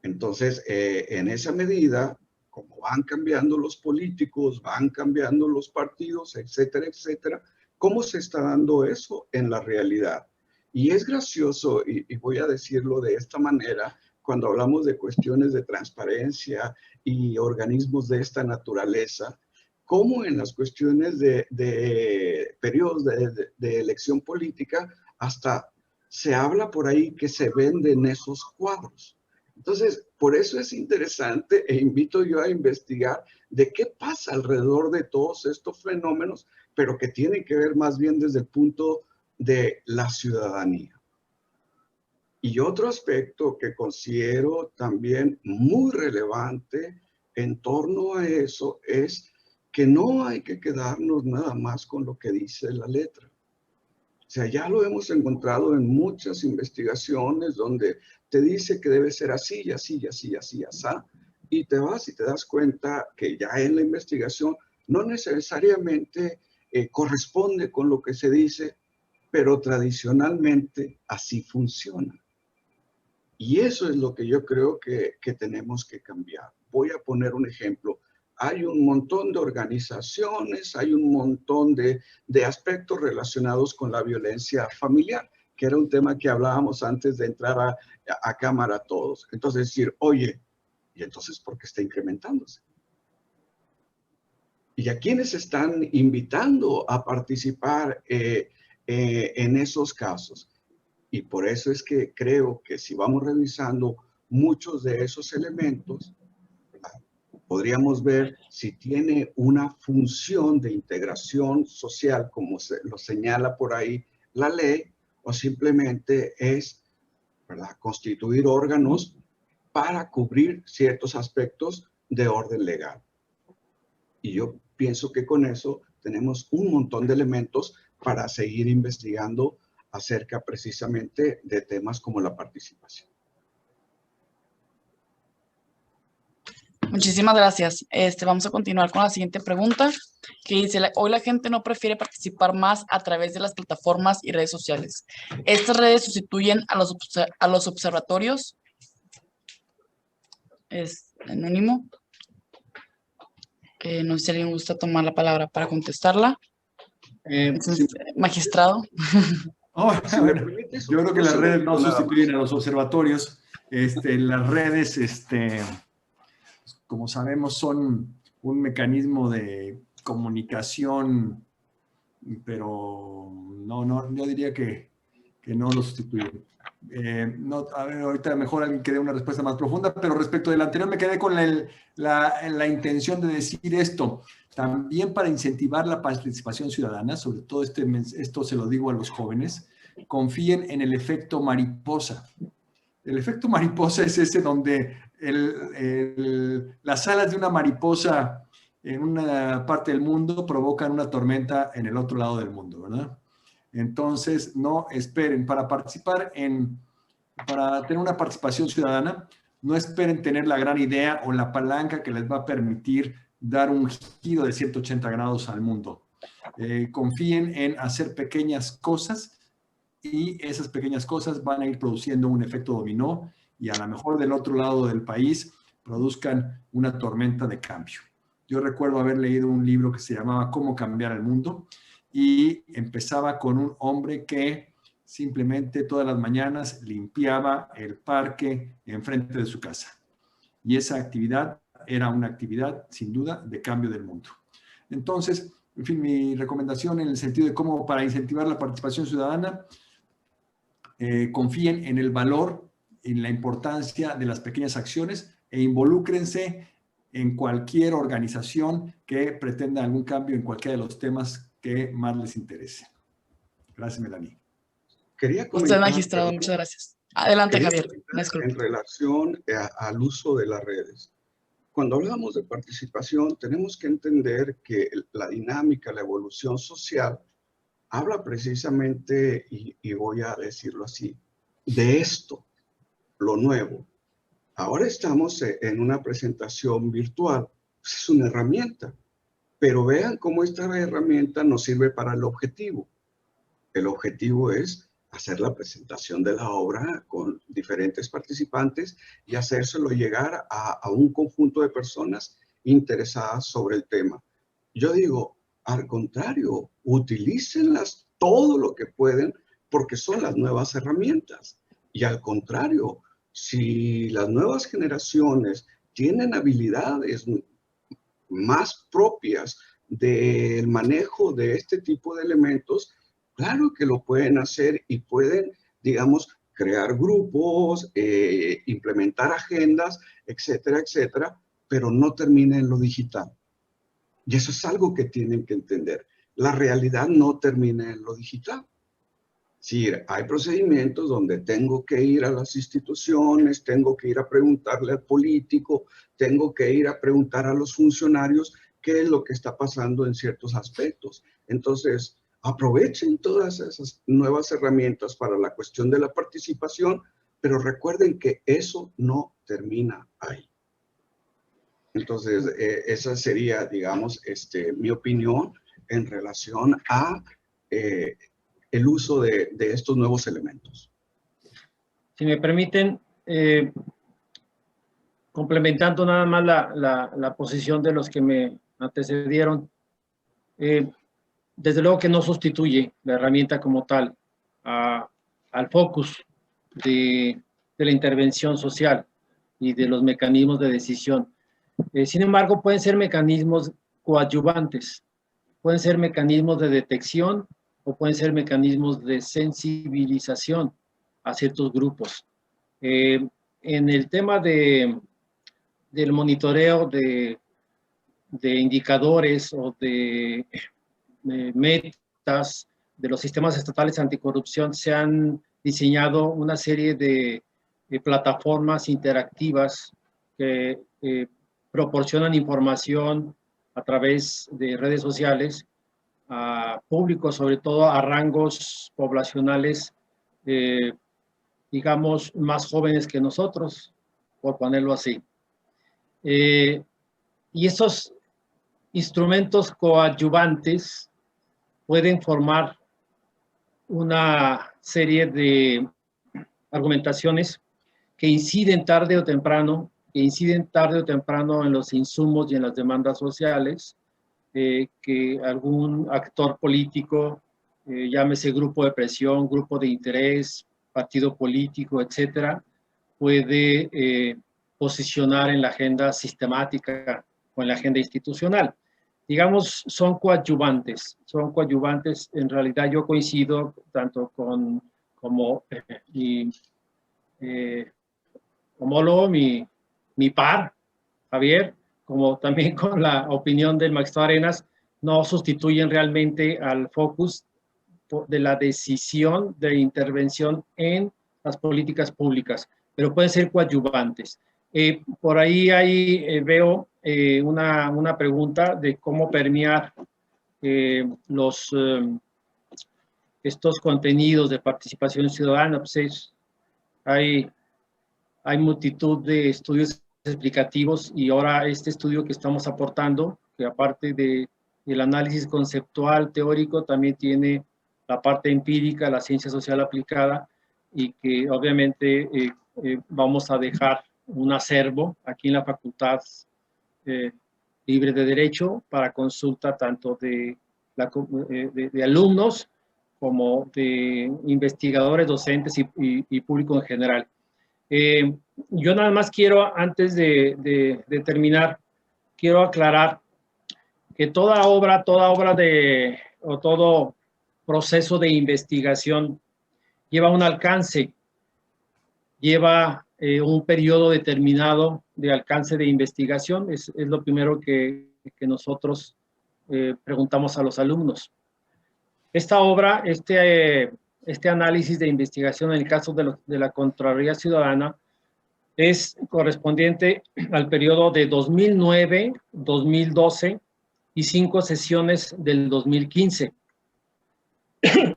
Entonces, en esa medida, como van cambiando los políticos, van cambiando los partidos, etcétera, etcétera, ¿cómo se está dando eso en la realidad? Y es gracioso, y voy a decirlo de esta manera, cuando hablamos de cuestiones de transparencia y organismos de esta naturaleza, cómo en las cuestiones de periodos de elección política, hasta se habla por ahí que se venden esos cuadros. Entonces, por eso es interesante e invito yo a investigar de qué pasa alrededor de todos estos fenómenos, pero que tienen que ver más bien desde el punto de la ciudadanía. Y otro aspecto que considero también muy relevante en torno a eso es que no hay que quedarnos nada más con lo que dice la letra, sea, ya lo hemos encontrado en muchas investigaciones donde te dice que debe ser así, y así, y así, y así, y así. Y te vas y te das cuenta que ya en la investigación no necesariamente corresponde con lo que se dice, pero tradicionalmente así funciona. Y eso es lo que yo creo que tenemos que cambiar. Voy a poner un ejemplo. Hay un montón de organizaciones, hay un montón de aspectos relacionados con la violencia familiar, que era un tema que hablábamos antes de entrar a cámara todos. Entonces decir, oye, ¿y entonces por qué está incrementándose? ¿Y a quiénes están invitando a participar en esos casos? Y por eso es que creo que si vamos revisando muchos de esos elementos, podríamos ver si tiene una función de integración social, como lo señala por ahí la ley, o simplemente es, ¿verdad?, constituir órganos para cubrir ciertos aspectos de orden legal. Y yo pienso que con eso tenemos un montón de elementos para seguir investigando acerca precisamente de temas como la participación. Muchísimas gracias. Vamos a continuar con la siguiente pregunta, que dice, hoy la gente no prefiere participar más a través de las plataformas y redes sociales. ¿Estas redes sustituyen a los observatorios? Es anónimo. No sé si alguien gusta tomar la palabra para contestarla. Sí. Magistrado. Oh, bueno, yo creo que las redes no sustituyen a los observatorios. Las redes, como sabemos, son un mecanismo de comunicación, pero no, yo diría que no lo sustituyen. No, a ver, ahorita mejor alguien que dé una respuesta más profunda, pero respecto del anterior me quedé con la intención de decir esto. También para incentivar la participación ciudadana, sobre todo esto se lo digo a los jóvenes, confíen en el efecto mariposa. El efecto mariposa es ese donde las alas de una mariposa en una parte del mundo provocan una tormenta en el otro lado del mundo, ¿verdad? Entonces, no esperen. Para tener una participación ciudadana, no esperen tener la gran idea o la palanca que les va a permitir dar un giro de 180 grados al mundo. Confíen en hacer pequeñas cosas y esas pequeñas cosas van a ir produciendo un efecto dominó y a lo mejor del otro lado del país produzcan una tormenta de cambio. Yo recuerdo haber leído un libro que se llamaba Cómo cambiar el mundo y empezaba con un hombre que simplemente todas las mañanas limpiaba el parque enfrente de su casa. Y esa actividad era una actividad, sin duda, de cambio del mundo. Entonces, en fin, mi recomendación en el sentido de cómo para incentivar la participación ciudadana, confíen en el valor, en la importancia de las pequeñas acciones e involúcrense en cualquier organización que pretenda algún cambio en cualquiera de los temas que más les interese. Gracias, Melanie. Quería comentar, usted, magistrado, muchas gracias. Adelante, Javier. En relación al uso de las redes. Cuando hablamos de participación, tenemos que entender que la dinámica, la evolución social, habla precisamente, y voy a decirlo así, de esto, lo nuevo. Ahora estamos en una presentación virtual, es una herramienta, pero vean cómo esta herramienta nos sirve para el objetivo. El objetivo es hacer la presentación de la obra con diferentes participantes y hacérselo llegar a un conjunto de personas interesadas sobre el tema. Yo digo, al contrario, utilícenlas todo lo que pueden porque son las nuevas herramientas. Y al contrario, si las nuevas generaciones tienen habilidades más propias del manejo de este tipo de elementos, claro que lo pueden hacer y pueden, digamos, crear grupos, implementar agendas, etcétera, etcétera, pero no termina en lo digital. Y eso es algo que tienen que entender. La realidad no termina en lo digital. Sí, hay procedimientos donde tengo que ir a las instituciones, tengo que ir a preguntarle al político, tengo que ir a preguntar a los funcionarios qué es lo que está pasando en ciertos aspectos. Entonces, aprovechen todas esas nuevas herramientas para la cuestión de la participación, pero recuerden que eso no termina ahí. Entonces, esa sería, digamos, mi opinión en relación a el uso de estos nuevos elementos. Si me permiten, complementando nada más la posición de los que me antecedieron, desde luego que no sustituye la herramienta como tal al focus de la intervención social y de los mecanismos de decisión. Sin embargo, pueden ser mecanismos coadyuvantes, pueden ser mecanismos de detección o pueden ser mecanismos de sensibilización a ciertos grupos. En el tema del monitoreo de indicadores o de metas de los sistemas estatales anticorrupción, se han diseñado una serie de plataformas interactivas que proporcionan información a través de redes sociales a públicos, sobre todo a rangos poblacionales, digamos, más jóvenes que nosotros, por ponerlo así. Y esos instrumentos coadyuvantes pueden formar una serie de argumentaciones que inciden tarde o temprano en los insumos y en las demandas sociales, que algún actor político, llámese grupo de presión, grupo de interés, partido político, etcétera, puede posicionar en la agenda sistemática o en la agenda institucional. Digamos, son coadyuvantes. En realidad yo coincido tanto como mi homólogo, mi par, Javier, como también con la opinión del magistrado Arenas, no sustituyen realmente al focus de la decisión de intervención en las políticas públicas, pero pueden ser coadyuvantes. Por ahí veo una pregunta de cómo permear estos contenidos de participación ciudadana. Pues hay multitud de estudios explicativos y ahora este estudio que estamos aportando, que aparte del análisis conceptual teórico, también tiene la parte empírica, la ciencia social aplicada, y que obviamente vamos a dejar un acervo aquí en la Facultad Libre de Derecho para consulta tanto de alumnos como de investigadores, docentes y público en general. Yo nada más quiero, antes de terminar, quiero aclarar que toda obra o todo proceso de investigación lleva un alcance, lleva un periodo determinado de alcance de investigación. Es lo primero que nosotros preguntamos a los alumnos. Esta obra, este análisis de investigación en el caso de la Contraloría Ciudadana es correspondiente al periodo de 2009, 2012 y 5 sesiones del 2015,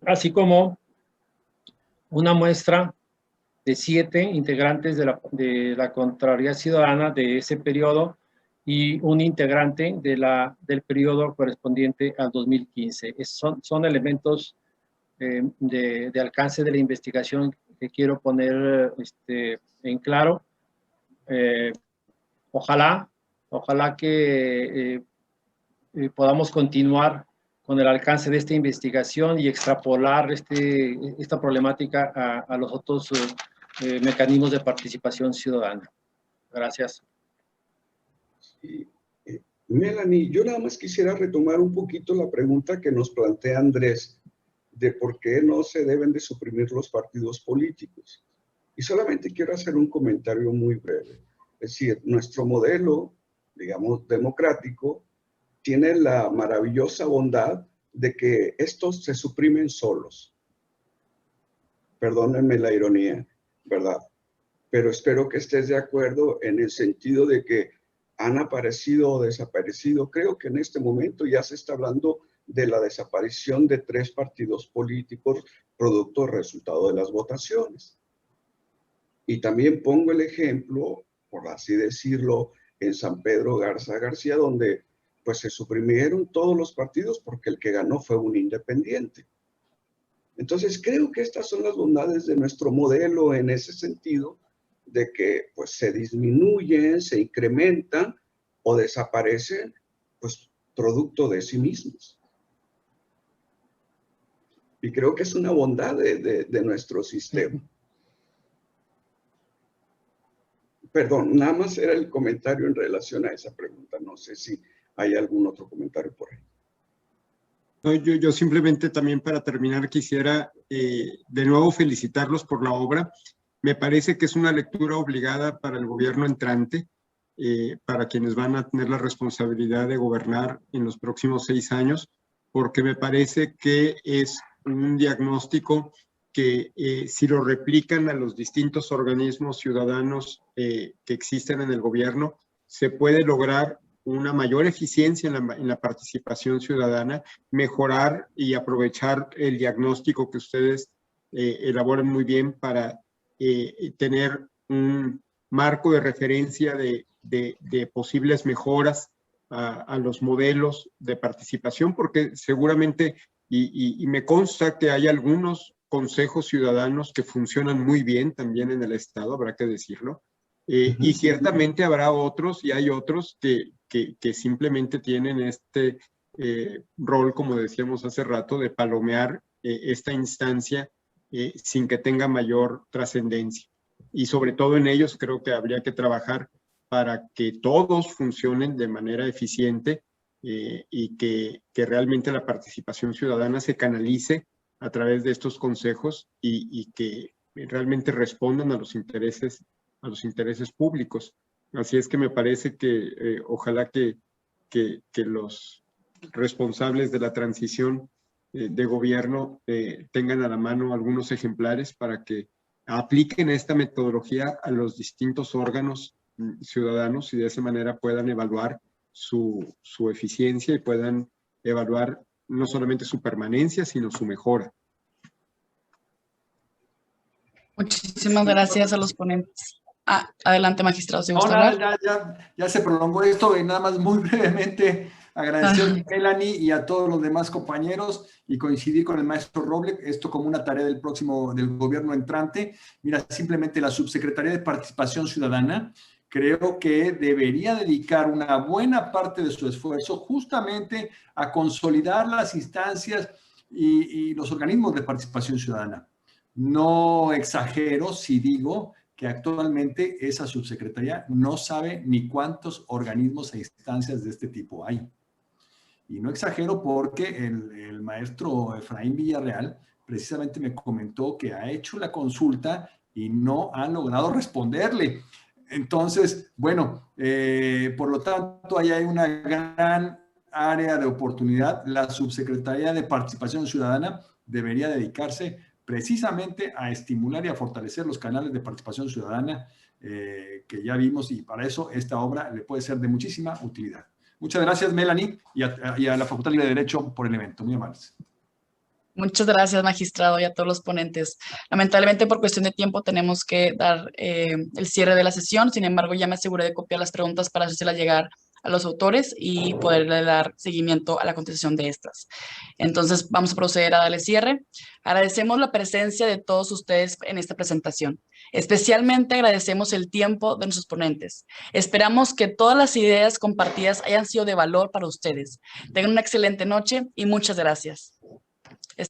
así como una muestra de 7 integrantes de la Contraloría Ciudadana de ese periodo y un integrante del periodo correspondiente al 2015. Son elementos de alcance de la investigación que quiero poner en claro. Ojalá que podamos continuar con el alcance de esta investigación y extrapolar esta problemática a los otros mecanismos de participación ciudadana. Gracias. Sí. Melanie, yo nada más quisiera retomar un poquito la pregunta que nos plantea Andrés de por qué no se deben de suprimir los partidos políticos. Y solamente quiero hacer un comentario muy breve. Es decir, nuestro modelo, digamos, democrático, tiene la maravillosa bondad de que estos se suprimen solos. Perdónenme la ironía, ¿verdad? Pero espero que estés de acuerdo en el sentido de que han aparecido o desaparecido. Creo que en este momento ya se está hablando de la desaparición de 3 partidos políticos producto del resultado de las votaciones. Y también pongo el ejemplo, por así decirlo, en San Pedro Garza García, donde pues se suprimieron todos los partidos porque el que ganó fue un independiente. Entonces creo que estas son las bondades de nuestro modelo en ese sentido, de que pues se disminuyen, se incrementan o desaparecen pues producto de sí mismos. Y creo que es una bondad de nuestro sistema. Perdón, nada más era el comentario en relación a esa pregunta. No sé si hay algún otro comentario por ahí. No, yo simplemente también para terminar quisiera de nuevo felicitarlos por la obra. Me parece que es una lectura obligada para el gobierno entrante, para quienes van a tener la responsabilidad de gobernar en los próximos 6 años, porque me parece que es un diagnóstico que si lo replican a los distintos organismos ciudadanos que existen en el gobierno, se puede lograr una mayor eficiencia en la participación ciudadana, mejorar y aprovechar el diagnóstico que ustedes elaboran muy bien para tener un marco de referencia de posibles mejoras a los modelos de participación, porque seguramente, y me consta que hay algunos consejos ciudadanos que funcionan muy bien también en el Estado, habrá que decirlo, y ciertamente habrá otros, y hay otros que simplemente tienen este rol, como decíamos hace rato, de palomear esta instancia sin que tenga mayor trascendencia. Y sobre todo en ellos creo que habría que trabajar para que todos funcionen de manera eficiente y que realmente la participación ciudadana se canalice a través de estos consejos y que realmente respondan a los intereses públicos. Así es que me parece que ojalá que los responsables de la transición de gobierno tengan a la mano algunos ejemplares para que apliquen esta metodología a los distintos órganos ciudadanos y de esa manera puedan evaluar su eficiencia y puedan evaluar no solamente su permanencia, sino su mejora. Muchísimas gracias a los ponentes. Adelante, magistrado, ¿se gusta hablar? Ya se prolongó esto y nada más muy brevemente agradecer a Melanie y a todos los demás compañeros y coincidir con el maestro Roble, esto como una tarea del gobierno entrante. Mira, simplemente la Subsecretaría de Participación Ciudadana creo que debería dedicar una buena parte de su esfuerzo justamente a consolidar las instancias y los organismos de participación ciudadana. No exagero si digo que actualmente esa subsecretaría no sabe ni cuántos organismos e instancias de este tipo hay. Y no exagero porque el maestro Efraín Villarreal precisamente me comentó que ha hecho la consulta y no han logrado responderle. Entonces, bueno, por lo tanto, ahí hay una gran área de oportunidad. La Subsecretaría de Participación Ciudadana debería dedicarse precisamente a estimular y a fortalecer los canales de participación ciudadana que ya vimos, y para eso esta obra le puede ser de muchísima utilidad. Muchas gracias, Melanie, y a la Facultad Libre de Derecho por el evento. Muy amables. Muchas gracias, magistrado, y a todos los ponentes. Lamentablemente, por cuestión de tiempo, tenemos que dar el cierre de la sesión. Sin embargo, ya me aseguré de copiar las preguntas para hacérselas llegar a los autores y poderle dar seguimiento a la contestación de estas. Entonces, vamos a proceder a darle cierre. Agradecemos la presencia de todos ustedes en esta presentación. Especialmente agradecemos el tiempo de nuestros ponentes. Esperamos que todas las ideas compartidas hayan sido de valor para ustedes. Tengan una excelente noche y muchas gracias.